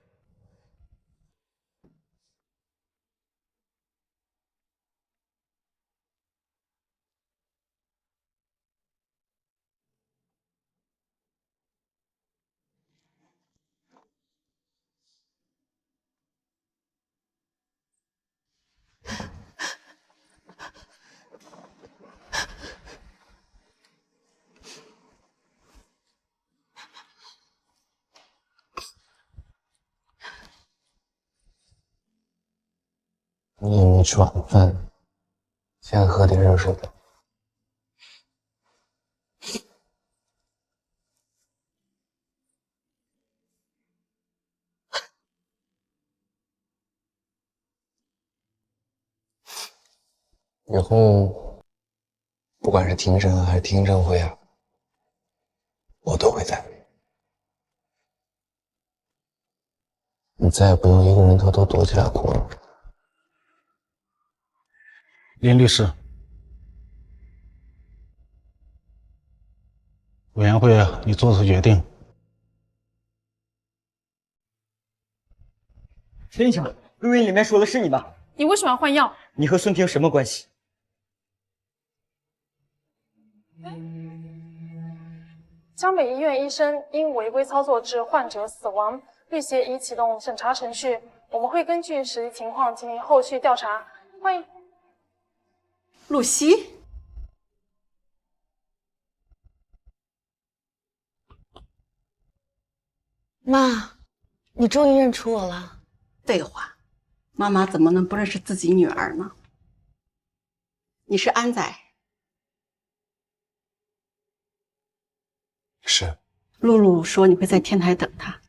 你也没吃晚饭，先喝点热水吧。以后不管是庭审还是听证会我都会在。你再也不用一个人偷偷躲起来哭了。林律师，委员会已做出决定。林强，录音里面说的是你吧？你为什么要换药？你和孙平什么关系？江北医院医生因违规操作致患者死亡，律协已启动审查程序，我们会根据实际情况进行后续调查。欢迎露西。妈，你终于认出我了。废话，妈妈怎么能不认识自己女儿呢？你是安仔。是。露露说你会在天台等她，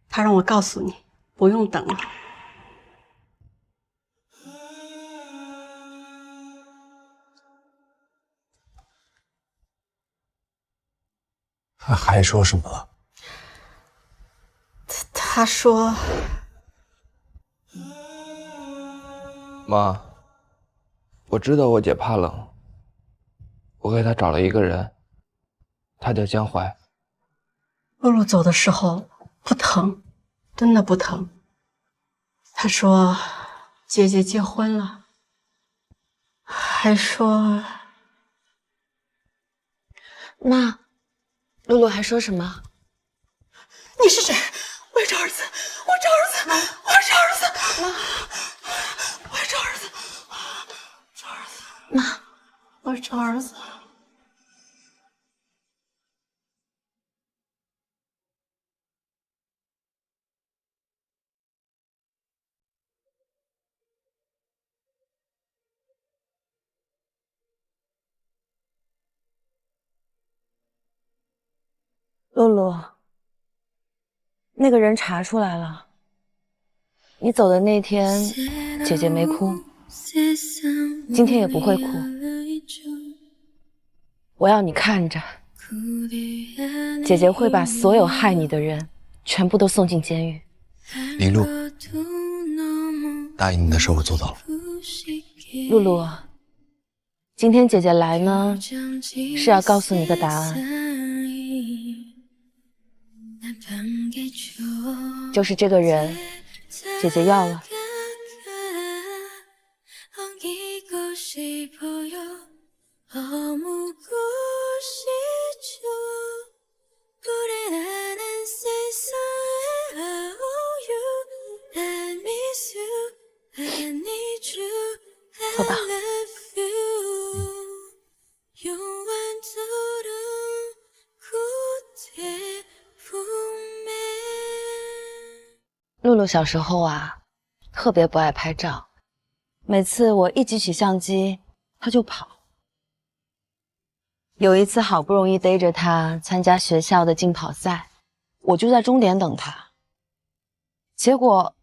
她让我告诉你，不用等了。他还说什么了？他说：“妈，我知道我姐怕冷，我给她找了一个人，他叫江淮。露露走的时候不疼，真的不疼。她说姐姐结婚了，还说……妈，露露还说什么？你是谁？我要找儿子！我找儿子！我要找儿子！妈，我要找儿子！找儿子！妈，我要找儿子！露露，那个人查出来了。你走的那天，姐姐没哭，今天也不会哭。我要你看着，姐姐会把所有害你的人全部都送进监狱。林露，答应你的事我做到了。露露，今天姐姐来呢，是要告诉你个答案，就是这个人，姐姐要了。走吧。露露小时候啊，特别不爱拍照，每次我一举起相机，她就跑。有一次好不容易逮着她参加学校的竞跑赛，我就在终点等她。结果，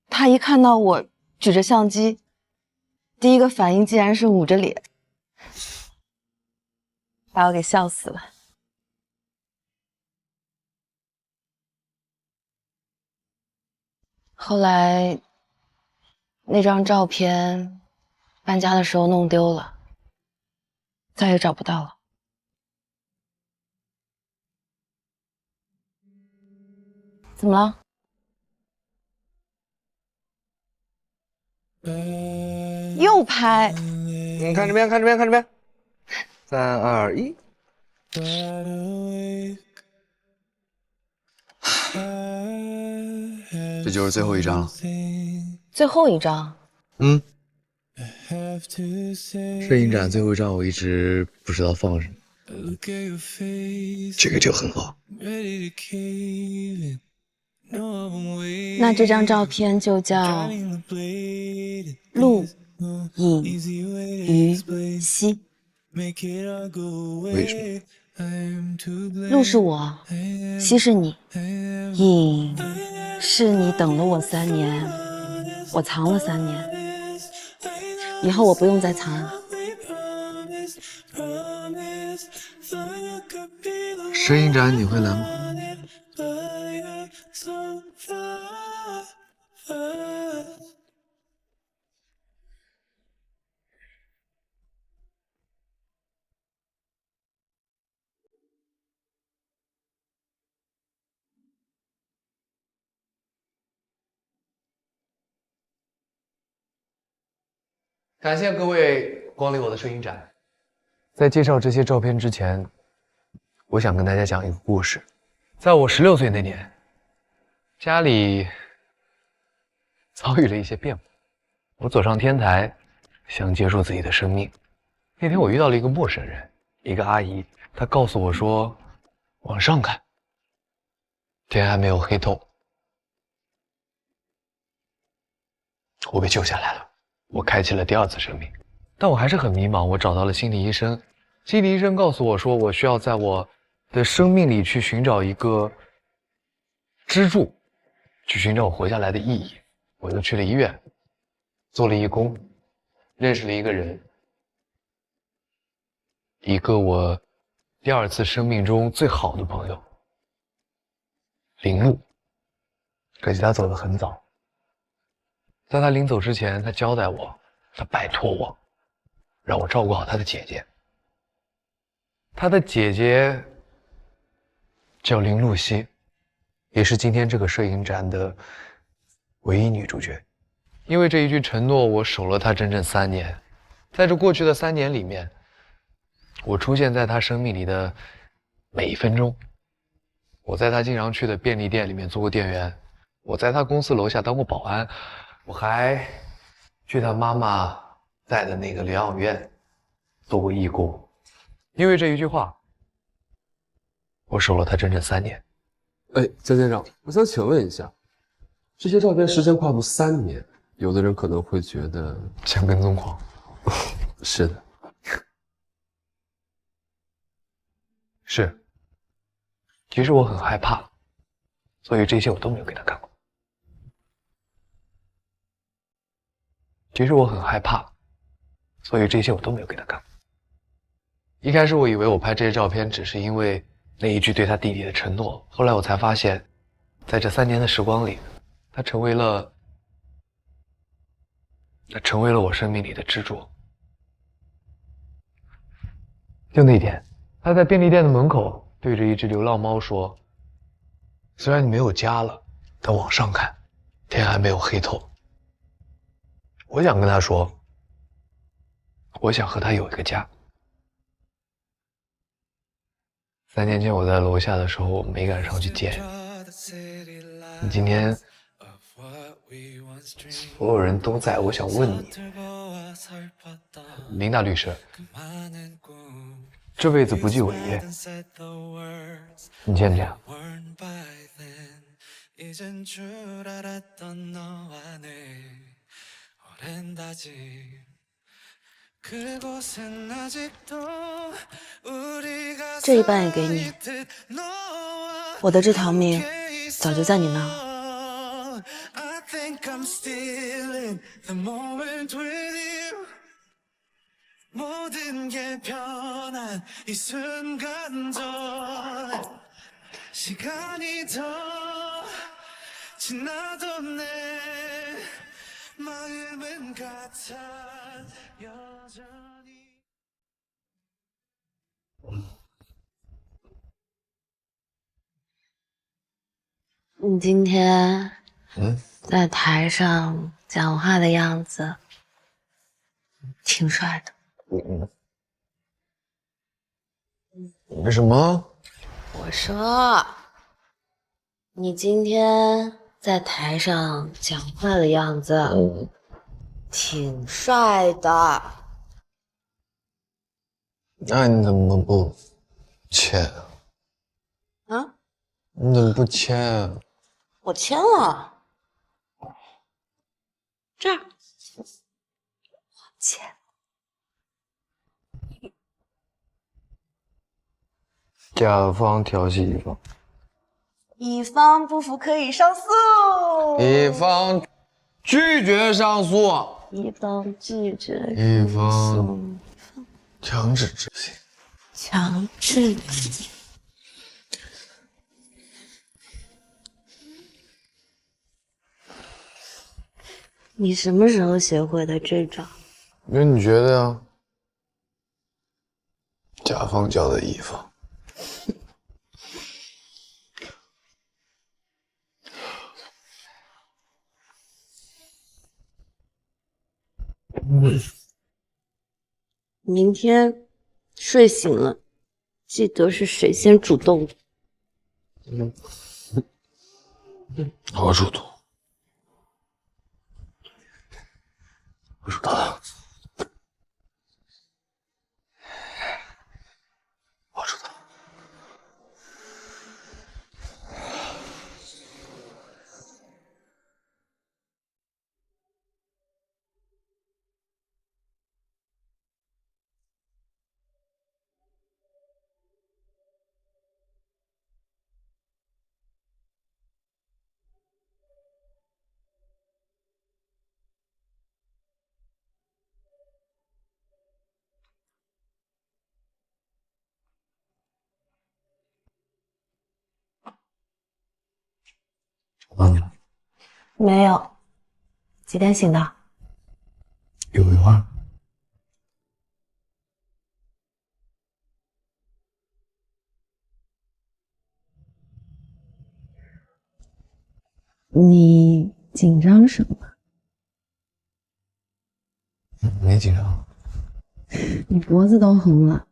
她一看到我举着相机，第一个反应竟然是捂着脸，把我给笑死了。后来，那张照片搬家的时候弄丢了，再也找不到了。怎么了？又拍？你看这边，看这边，看这边。3、2、1。这就是最后一张了。最后一张？嗯。摄影展最后一张我一直不知道放什么，这个就很好。那这张照片就叫陆影于熙。为什么？陆是我，熙是你，影是你等了我3年，我藏了3年，以后我不用再藏了。摄影展你会来吗？感谢各位光临我的摄影展。在介绍这些照片之前，我想跟大家讲一个故事。在我16岁那年，家里遭遇了一些变故，我走上天台，想结束自己的生命。那天我遇到了一个陌生人，一个阿姨，她告诉我说：“往上看，天还没有黑透。”我被救下来了，我开启了第2次生命。但我还是很迷茫，我找到了心理医生。心理医生告诉我说，我需要在我的生命里去寻找一个支柱，去寻找我活下来的意义。我就去了医院，做了义工，认识了一个人，一个我第2次生命中最好的朋友林露。可惜他走得很早，在他临走之前，他交代我，他拜托我，让我照顾好他的姐姐。他的姐姐叫林露西，也是今天这个摄影展的唯一女主角。因为这一句承诺，我守了她整整3年。在这过去的3年里面，我出现在她生命里的每一分钟。我在她经常去的便利店里面做过店员，我在她公司楼下当过保安，我还去她妈妈在的那个疗养院做过义工。因为这一句话，我守了她整整3年。哎，江先生，我想请问一下，这些照片时间跨度3年，有的人可能会觉得像跟踪狂。是的，是。其实我很害怕，所以这些我都没有给他看过。其实我很害怕，所以这些我都没有给他看过。一开始我以为我拍这些照片只是因为那一句对他弟弟的承诺，后来我才发现，在这3年的时光里，他成为了我生命里的支柱。就那天，他在便利店的门口对着一只流浪猫说：“虽然你没有家了，但往上看，天还没有黑透。”我想跟他说，我想和他有一个家。3年前我在楼下的时候，我没敢上去见你。今天所有人都在，我想问你，林大律师，这辈子不计违约，你签不签？这一半也给你，我的这条命早就在你那儿。你今天在台上讲话的样子挺帅的。为什么？我说，你今天在台上讲话的样子挺帅的。那你怎么不签啊？你怎么不签？我签了，这儿我签。甲方调戏乙方，乙方不服可以上诉。乙方拒绝上诉。乙方拒绝。乙方强制执行。强制执行。你什么时候学会的这招？那你觉得呀？甲方教的乙方。明天睡醒了，记得是谁先主动的。我主动。我主动。我主动。找到你了。没有。几点醒的？有一会儿。你紧张什么？没紧张。你脖子都红了。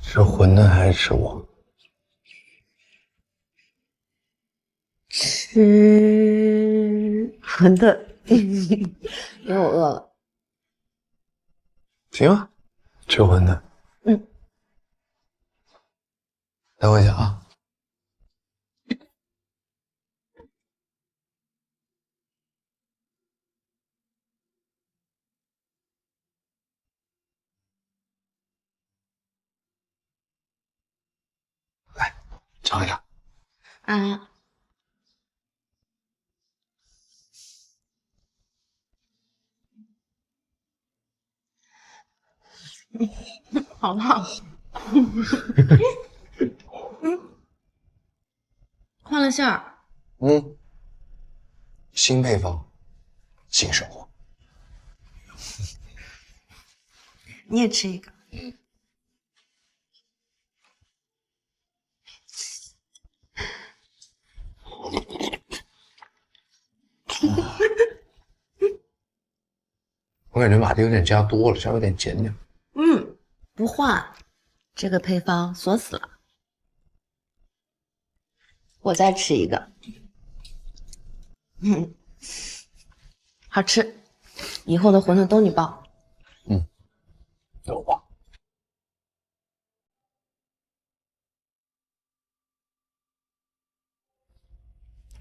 吃馄饨还是吃我？吃馄饨，因为我饿了。行啊，吃馄饨。嗯。待会儿讲啊。来，尝一尝。啊。好烫。换了馅儿。新配方，新生活。你也吃一个。我感觉马蹄有点加多了，稍微有点减点。不换，这个配方锁死了。我再吃一个。好吃。以后的馄饨都你包。都我。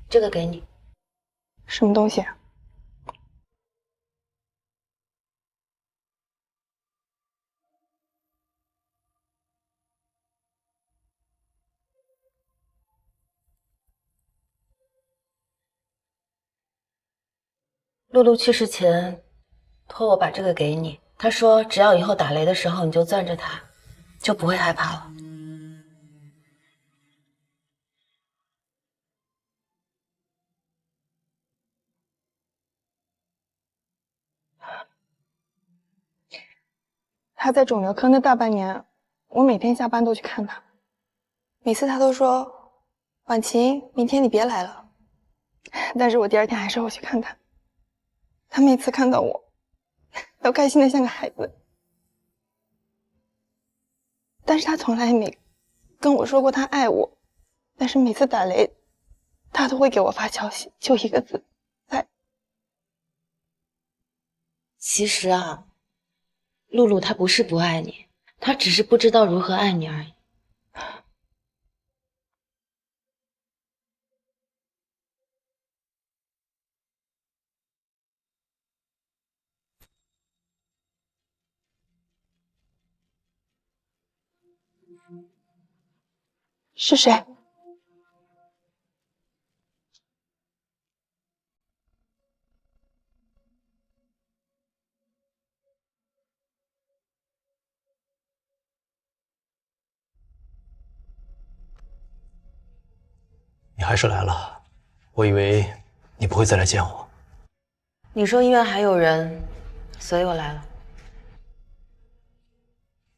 这个给你。什么东西啊？露露去世前，托我把这个给你。他说，只要以后打雷的时候你就攥着它，就不会害怕了。他在肿瘤科那大半年，我每天下班都去看他，每次他都说：“婉晴，明天你别来了。”但是我第二天还是会去看他。他每次看到我，都开心的像个孩子。但是他从来没跟我说过他爱我，但是每次打雷，他都会给我发消息，就一个字：在。其实啊，露露她不是不爱你，她只是不知道如何爱你而已。是谁？你还是来了，我以为你不会再来见我。你说医院还有人，所以我来了。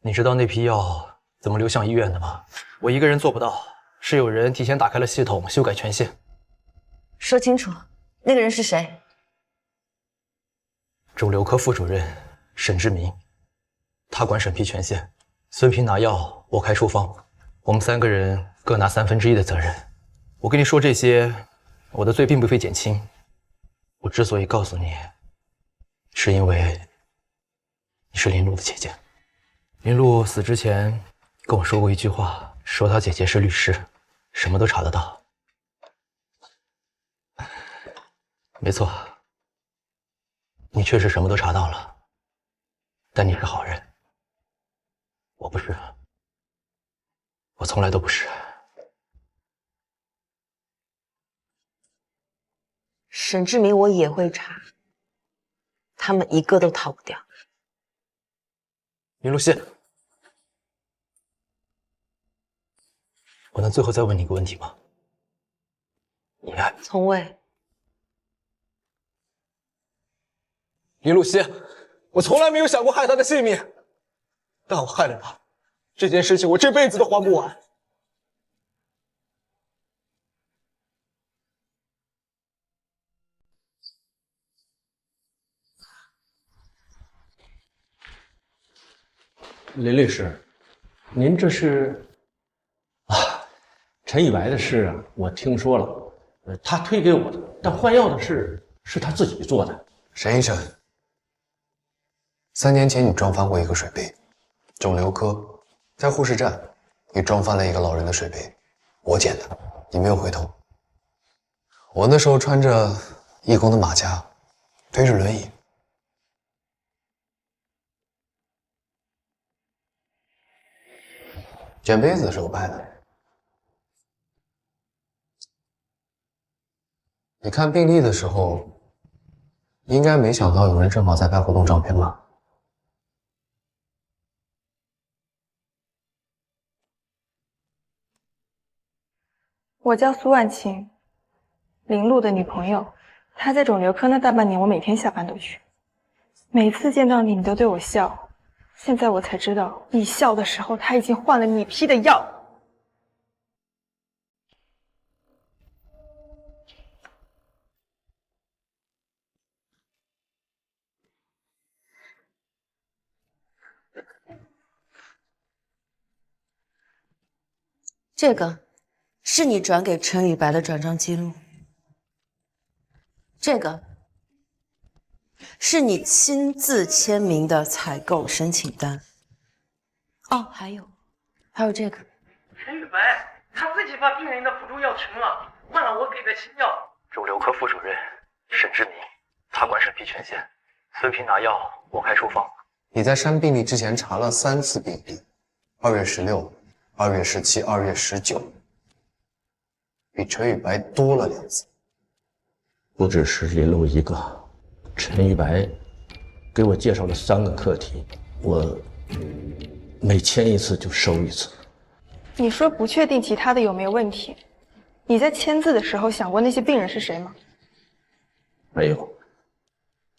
你知道那批药怎么流向医院的吗？我一个人做不到，是有人提前打开了系统，修改权限。说清楚，那个人是谁？肿瘤科副主任沈志明，他管审批权限。孙平拿药，我开处方，我们3个人各拿1/3的责任。我跟你说这些，我的罪并不会减轻。我之所以告诉你，是因为你是林璐的姐姐。林璐死之前跟我说过一句话，说她姐姐是律师，什么都查得到。没错，你确实什么都查到了，但你是好人，我不是，我从来都不是。沈志明我也会查，他们一个都逃不掉。林露西，我能最后再问你一个问题吗？你爱从未。林露西，我从来没有想过害她的性命，但我害了她，这件事情我这辈子都还不完。林律师，您这是？陈以白的事啊，我听说了，他推给我的，但换药的事是他自己做的。沈医生，3年前你撞翻过一个水杯，肿瘤科在护士站，你撞翻了一个老人的水杯，我捡的，你没有回头。我那时候穿着义工的马甲，推着轮椅。捡杯子是我拍的。你看病历的时候，应该没想到有人正好在拍活动照片吧？我叫苏婉晴，林璐的女朋友。她在肿瘤科那大半年，我每天下班都去。每次见到你，你都对我笑。现在我才知道，你笑的时候，她已经换了你批的药。这个是你转给陈宇白的转账记录，这个是你亲自签名的采购申请单。哦，还有这个。陈宇白他自己把病人的辅助药停了，换了我给的新药。肿瘤科副主任沈志明，他管审批权限。孙平拿药，我开处方。你在删病历之前查了3次病历，2月16、2月17、2月19，比陈宇白多了2次。不只是林璐一个，陈宇白给我介绍了3个课题，我每签一次就收一次。你说不确定其他的有没有问题，你在签字的时候想过那些病人是谁吗？没有，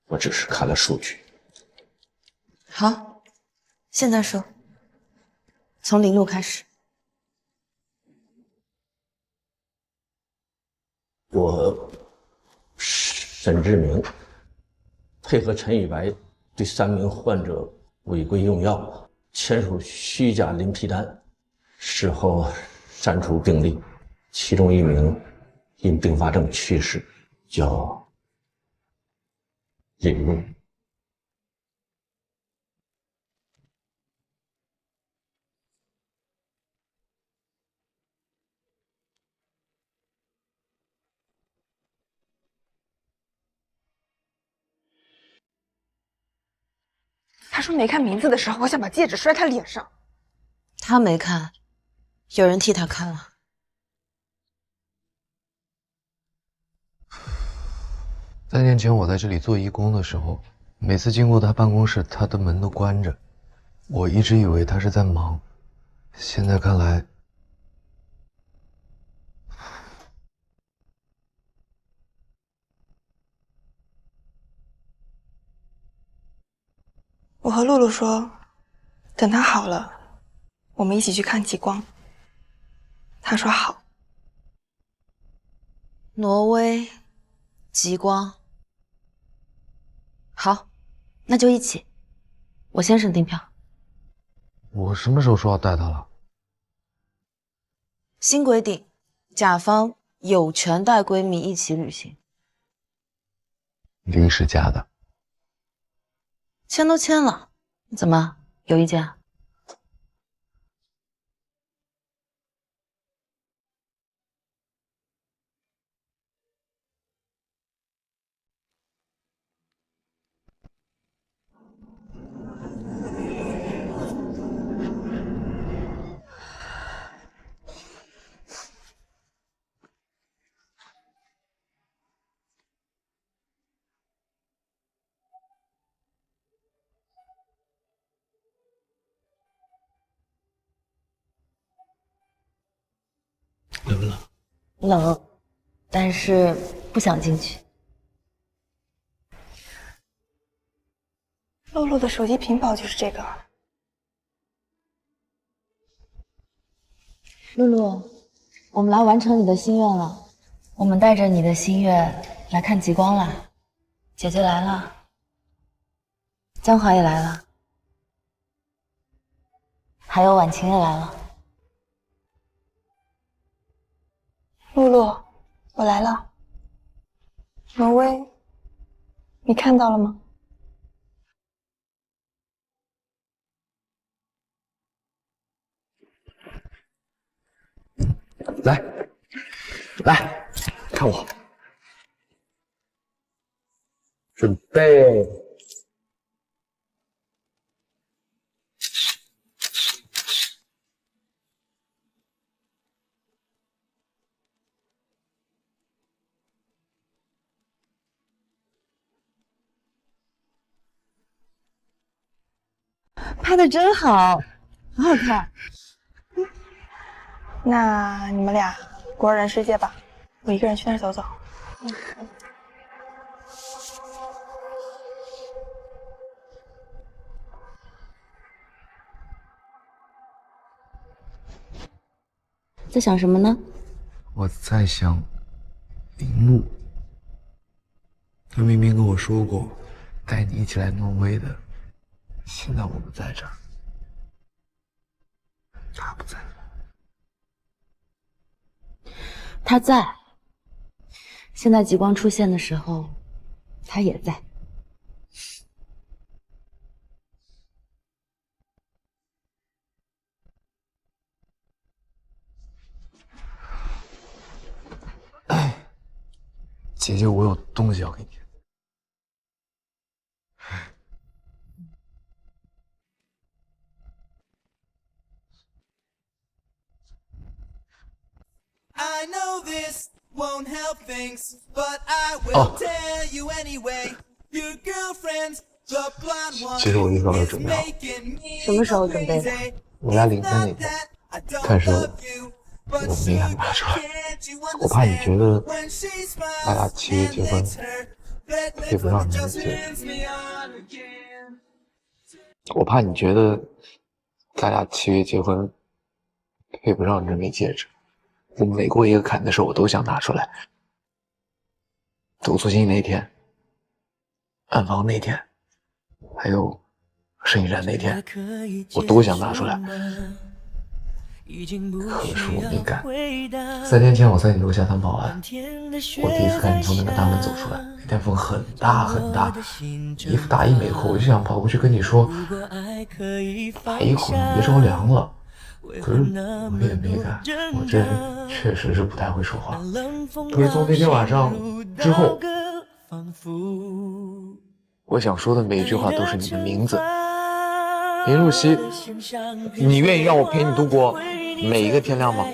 我只是看了数据。好，现在说，从林璐开始。我沈志明配合陈宇白对3名患者违规用药，签署虚假临批单，事后删除病历，其中1名因并发症去世，叫林璐。他说没看名字的时候，我想把戒指摔他脸上。他没看，有人替他看了。3年前我在这里做义工的时候，每次经过他办公室，他的门都关着，我一直以为他是在忙，现在看来，我和露露说，等他好了，我们一起去看极光。他说好。挪威，极光。好，那就一起。我先审订票。我什么时候说要带他了？新规定，甲方有权带闺蜜一起旅行。临时加的。签都签了，怎么有意见啊？冷不冷？冷，但是不想进去。露露的手机屏保就是这个。露露，我们来完成你的心愿了。我们带着你的心愿来看极光啦。姐姐来了，江华也来了，还有婉晴也来了。露露，我来了。挪威，你看到了吗？来，来，看我，准备。拍的真好，好好看。那你们俩国人世界吧，我一个人去那儿走走。在想什么呢？我在想林露，他明明跟我说过带你一起来挪威的，现在我不在这儿，他不在。他在。现在极光出现的时候，他也在。姐姐，我有东西要给你。哦，其实我一早就准备好了。什么时候准备的？我来领证那天，但是我没敢拿出来，我怕你觉得咱俩7月结婚配不上你的戒指，我怕你觉得咱俩7月结婚配不上你这枚戒指。我每过一个坎的时候，我都想拿出来。走错心那天，暗房那天，还有摄影展那天，我都想拿出来。可是我没敢。3天前我在你楼下当保安，我第一次看你从那个大门走出来，那天风很大很大，衣服大衣没扣，我就想跑过去跟你说，待一会儿你别着凉了。可是我也没敢，我这人确实是不太会说话。可是从那天晚上之后，我想说的每一句话都是你的名字，林露西，你愿意让我陪你度过每一个天亮吗？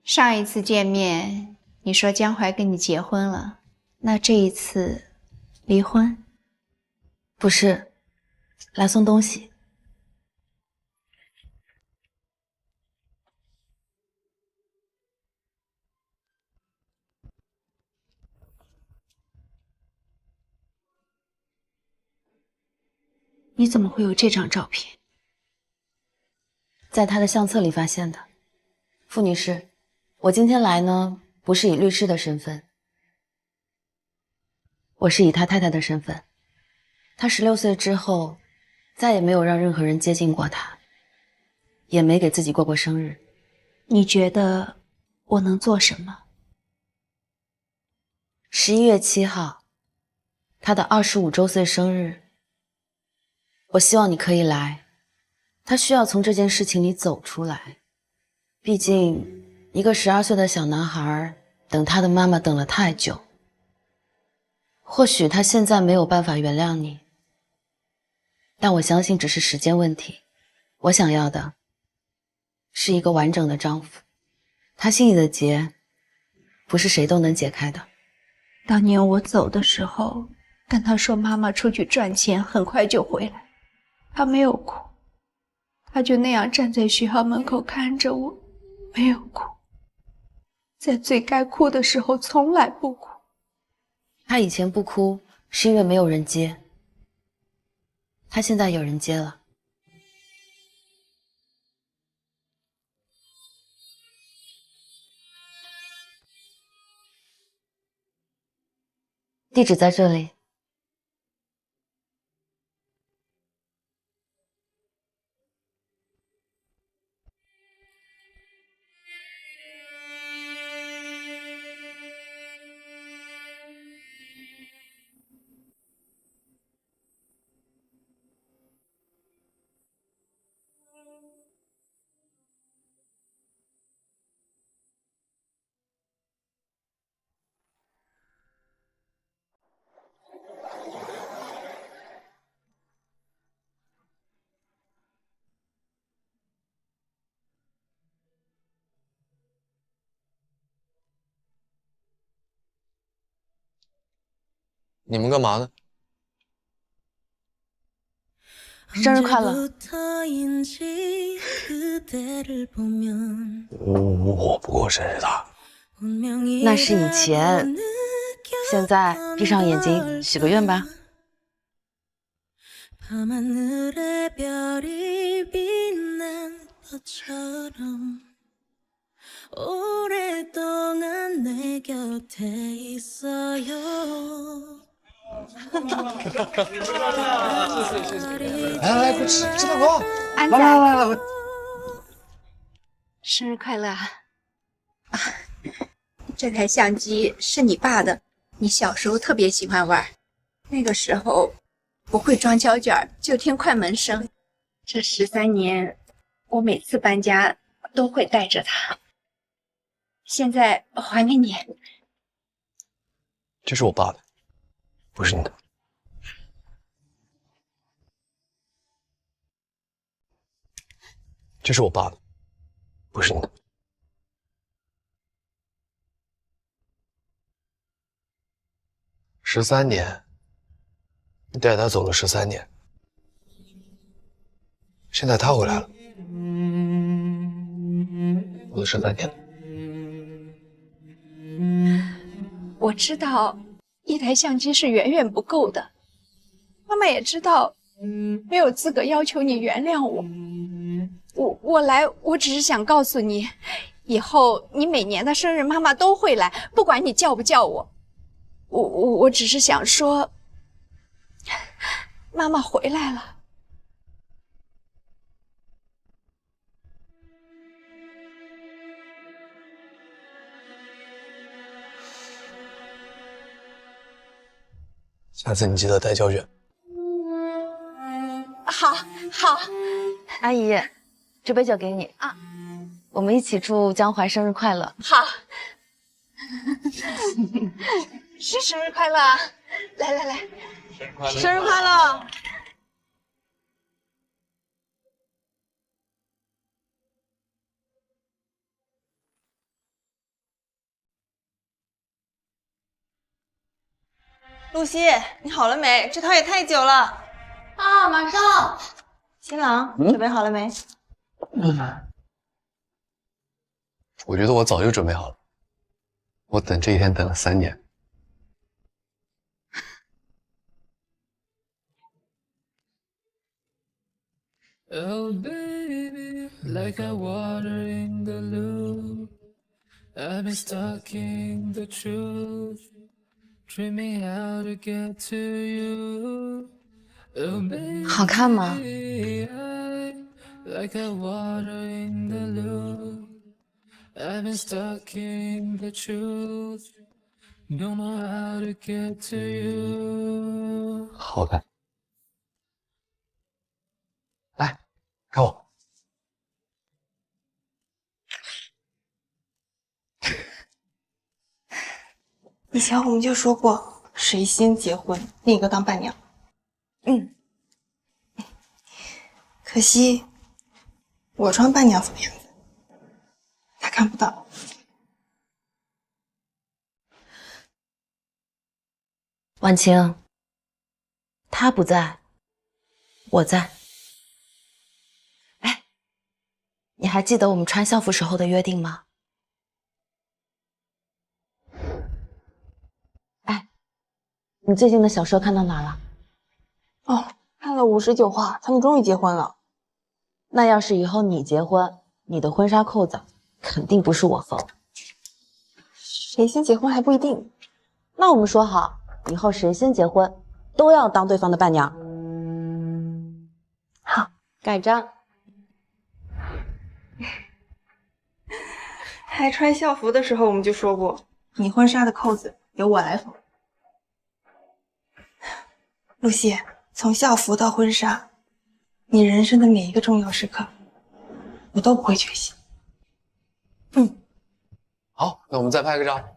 上一次见面，你说江淮跟你结婚了，那这一次离婚？不是，来送东西。你怎么会有这张照片？在他的相册里发现的。傅女士，我今天来呢，不是以律师的身份，我是以他太太的身份。他16岁之后，再也没有让任何人接近过他，也没给自己过过生日。你觉得我能做什么？11月7号，他的25周岁生日。我希望你可以来，他需要从这件事情里走出来。毕竟，一个12岁的小男孩等他的妈妈等了太久。或许他现在没有办法原谅你，但我相信只是时间问题。我想要的是一个完整的丈夫，他心里的结，不是谁都能解开的。当年我走的时候，跟他说妈妈出去赚钱，很快就回来。他没有哭，他就那样站在学校门口看着我，没有哭。在最该哭的时候，从来不哭。他以前不哭，是因为没有人接。他现在有人接了。地址在这里。你们干嘛呢？生日快乐！我不过生日的。那是以前，现在闭上眼睛许个愿吧。来，快吃大锅！安仔，来，生日快乐啊！这台相机是你爸的，你小时候特别喜欢玩，那个时候不会装胶卷，就听快门声。这13年，我每次搬家都会带着它。现在还给你。这是我爸的，不是你的。这是我爸的，不是你的。13年，你带他走了13年，现在他回来了，我的13年。我知道一台相机是远远不够的，妈妈也知道没有资格要求你原谅我。我来，我只是想告诉你，以后你每年的生日妈妈都会来，不管你叫不叫我。我只是想说，妈妈回来了。下次你记得带胶卷。好，好。阿姨，这杯酒给你啊，我们一起祝江淮生日快乐。好，是生日快乐！来来来，生日快乐！露西，你好了没？这套也太久了。啊，马上。新郎，准备好了没？我觉得我早就准备好了，我等这一天等了3年。Oh baby, like I water in the loop. I've been stuck in the truth. Dreaming how to get to you. Oh baby, 好看吗？ like I water in the loop. I've been stuck in the truth. Don't know how to get to you. 好看。来，看我。以前我们就说过，谁先结婚，另一个当伴娘。可惜我穿伴娘服的样子，他看不到。婉晴，他不在，我在。哎，你还记得我们穿校服时候的约定吗？哎，你最近的小说看到哪了？哦，看了59话，他们终于结婚了。那要是以后你结婚，你的婚纱扣子肯定不是我缝。谁先结婚还不一定。那我们说好，以后谁先结婚都要当对方的伴娘。好，盖章。还穿校服的时候我们就说过，你婚纱的扣子由我来缝。露西，从校服到婚纱，你人生的每一个重要时刻，我都不会缺席。好，那我们再拍个照。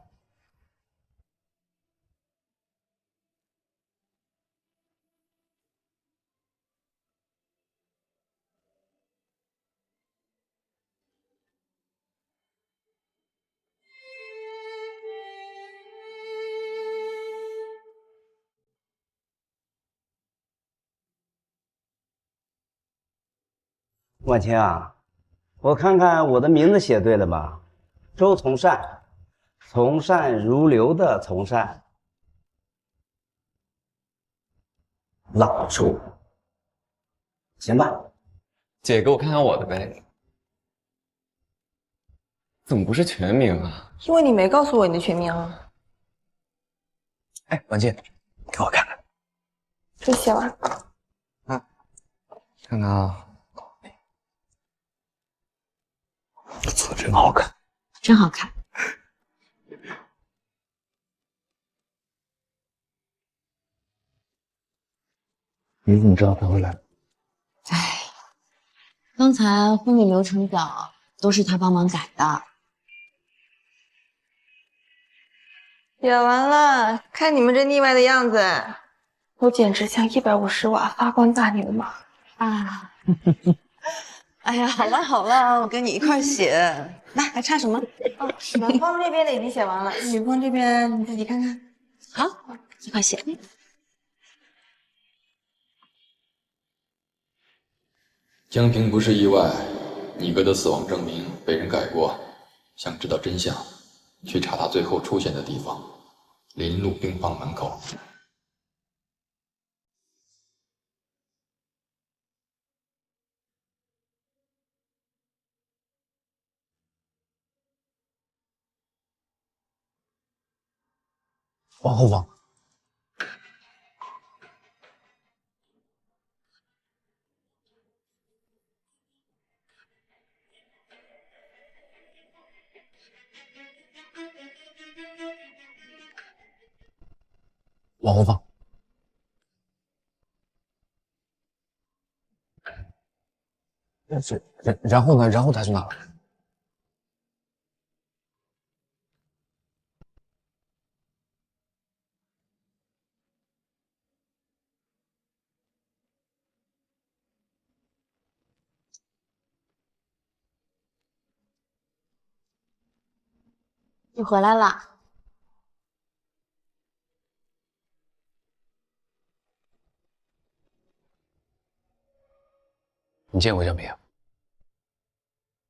婉晴啊，我看看我的名字写对了吧？周从善，从善如流的从善，老周，行吧？姐，给我看看我的呗。怎么不是全名啊？因为你没告诉我你的全名啊。哎，婉静，给我看看。这写完。看看啊。字真好看，真好看。你怎么知道他会来？哎，刚才婚礼流程表都是他帮忙改的。写完了，看你们这腻歪的样子，我简直像150瓦发光大牛马啊！哎呀，好了好了，我跟你一块写。那还差什么？哦，男方这边的已经写完了，女方这边你自己看看。好，一块写。江平不是意外，你哥的死亡证明被人改过。想知道真相，去查他最后出现的地方——林路病房门口。往后放。往后放。然后呢？然后他去哪了？你回来啦。你见过江平？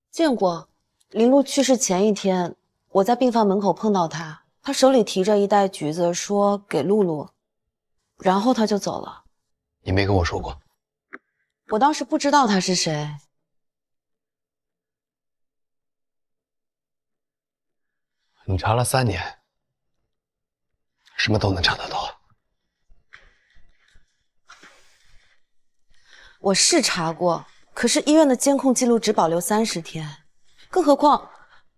见过，林璐去世前一天，我在病房门口碰到他，他手里提着一袋橘子，说给露露，然后他就走了。你没跟我说过。我当时不知道他是谁。你查了3年，什么都能查得到。我是查过，可是医院的监控记录只保留30天，更何况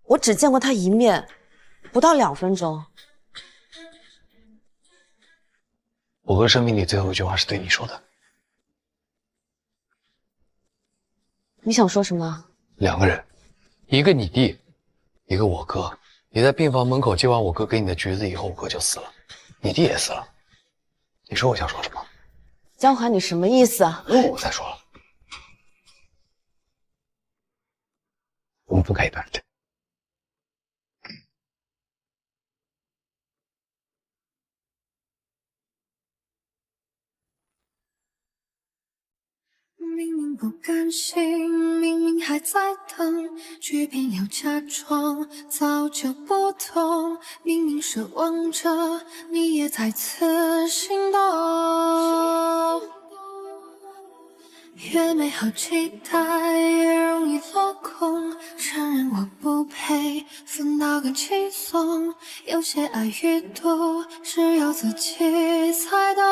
我只见过他一面，不到2分钟。我哥生命里最后一句话是对你说的。你想说什么？2个人，一个你弟，一个我哥。你在病房门口接完我哥给你的橘子以后，我哥就死了，你弟也死了。你说我想说什么？江华，你什么意思啊？我再说了，我们分开一段时间。明明不甘心，明明还在等，却偏要假装早就不懂。明明奢望着，你也再次心动。越美好期待，越容易落空。承认我不配，分到更轻松。有些爱与毒，只有自己才懂。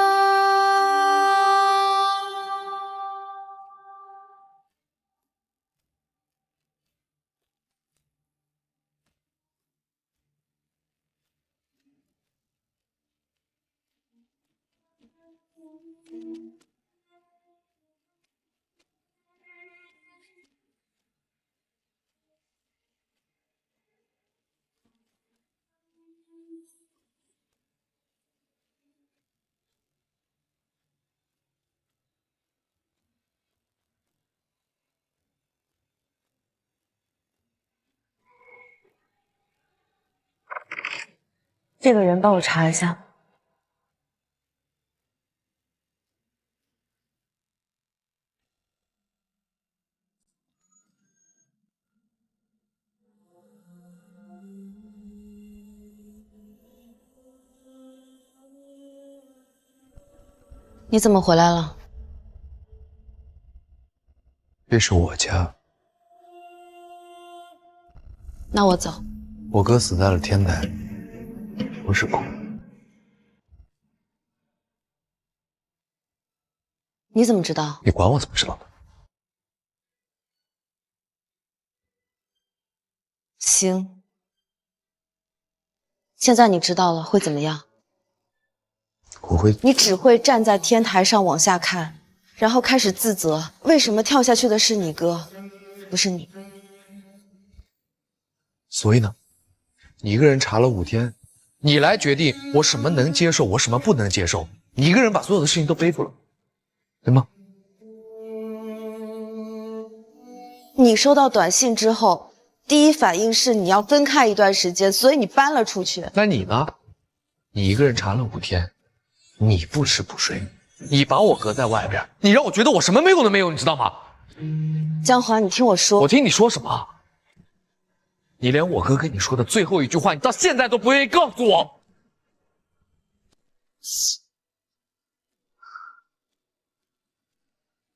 这个人帮我查一下。你怎么回来了？这是我家。那我走。我哥死在了天台，不是狗。你怎么知道？你管我怎么知道的？行。现在你知道了会怎么样？我会。你只会站在天台上往下看，然后开始自责，为什么跳下去的是你哥，不是你？所以呢？你一个人查了5天，你来决定我什么能接受，我什么不能接受。你一个人把所有的事情都背负了，对吗？你收到短信之后，第一反应是你要分开一段时间，所以你搬了出去。那你呢？你一个人查了5天，你不吃不睡，你把我隔在外边，你让我觉得我什么没有都没有，你知道吗？江华，你听我说。我听你说什么？你连我哥跟你说的最后一句话，你到现在都不愿意告诉我。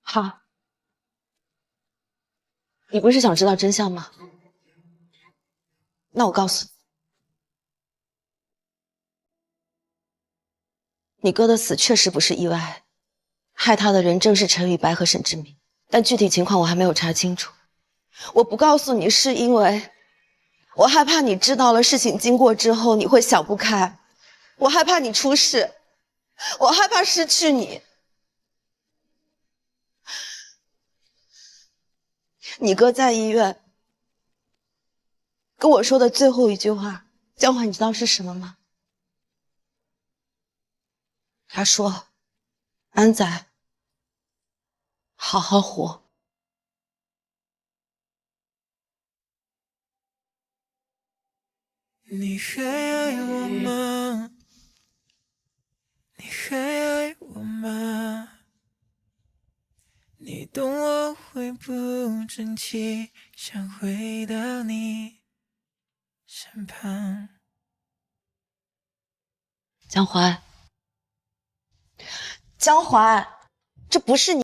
好，你不是想知道真相吗？那我告诉你，你哥的死确实不是意外，害他的人正是陈宇白和沈志明，但具体情况我还没有查清楚。我不告诉你是因为我害怕你知道了事情经过之后你会想不开，我害怕你出事，我害怕失去你。你哥在医院跟我说的最后一句话，江华，你知道是什么吗？他说：“安仔，好好活。”你还爱我吗？你还爱我吗？你动我会不争气，想回到你身旁。江淮，江淮，这不是你。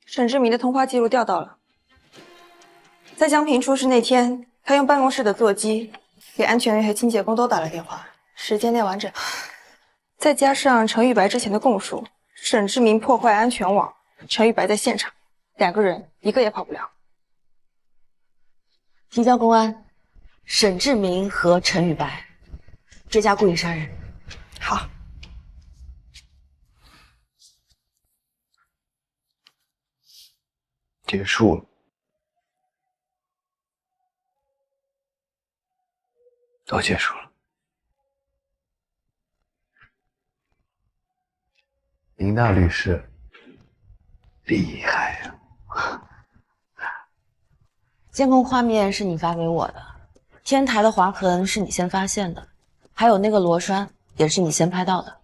沈志明的通话记录调到了，在江平出事那天，他用办公室的座机给安全员和清洁工都打了电话，时间内完整。再加上陈玉白之前的供述，沈志明破坏安全网，陈玉白在现场，两个人一个也跑不了。提交公安，沈志明和陈宇白追加故意杀人。好。结束了。都结束了。林大律师厉害呀！监控画面是你发给我的，天台的划痕是你先发现的，还有那个螺栓也是你先拍到的。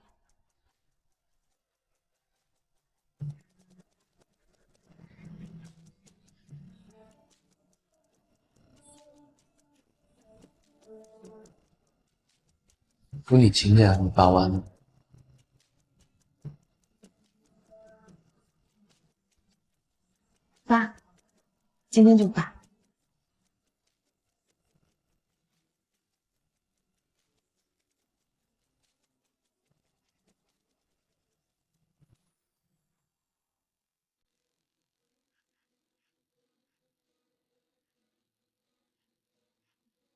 不，你今天还没发完呢。发，今天就发。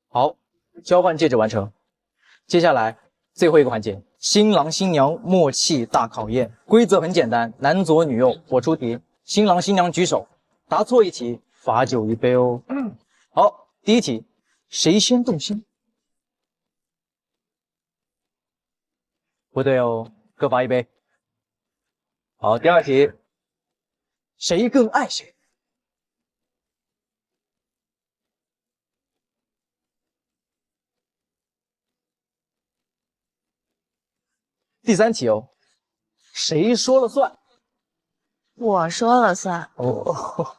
好，交换戒指完成。接下来最后一个环节，新郎新娘默契大考验。规则很简单，男左女右，我出题，新郎新娘举手，答错一题罚酒一杯哦。好，第一题，谁先动心？不对哦，各罚一杯。好，第二题，谁更爱谁？第三题哦，谁说了算？我说了算。哦，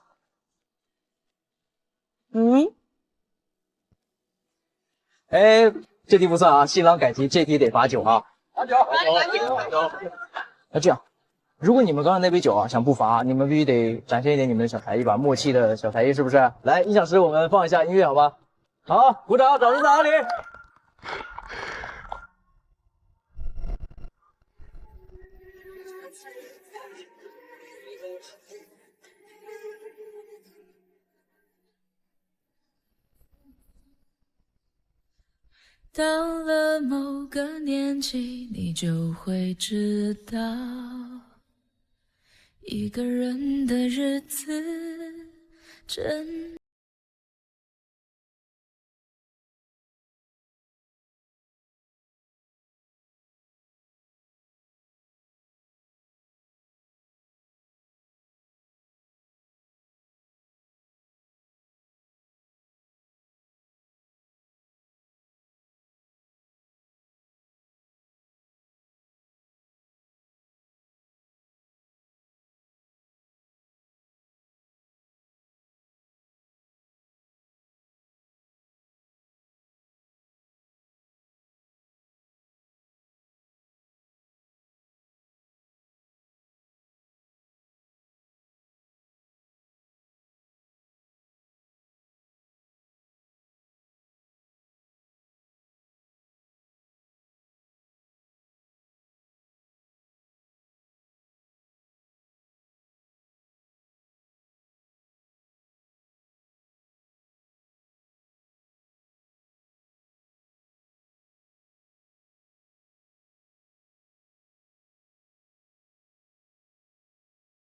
哎，这题不算啊，新郎改题，这题得罚酒啊。罚酒，罚酒。那这样，如果你们刚才那杯酒啊想不罚，你们必须得展现一点你们的小才艺吧，默契的小才艺是不是？来，音响师，我们放一下音乐好吗？好，鼓掌，掌声在哪里？到了某个年纪，你就会知道，一个人的日子真。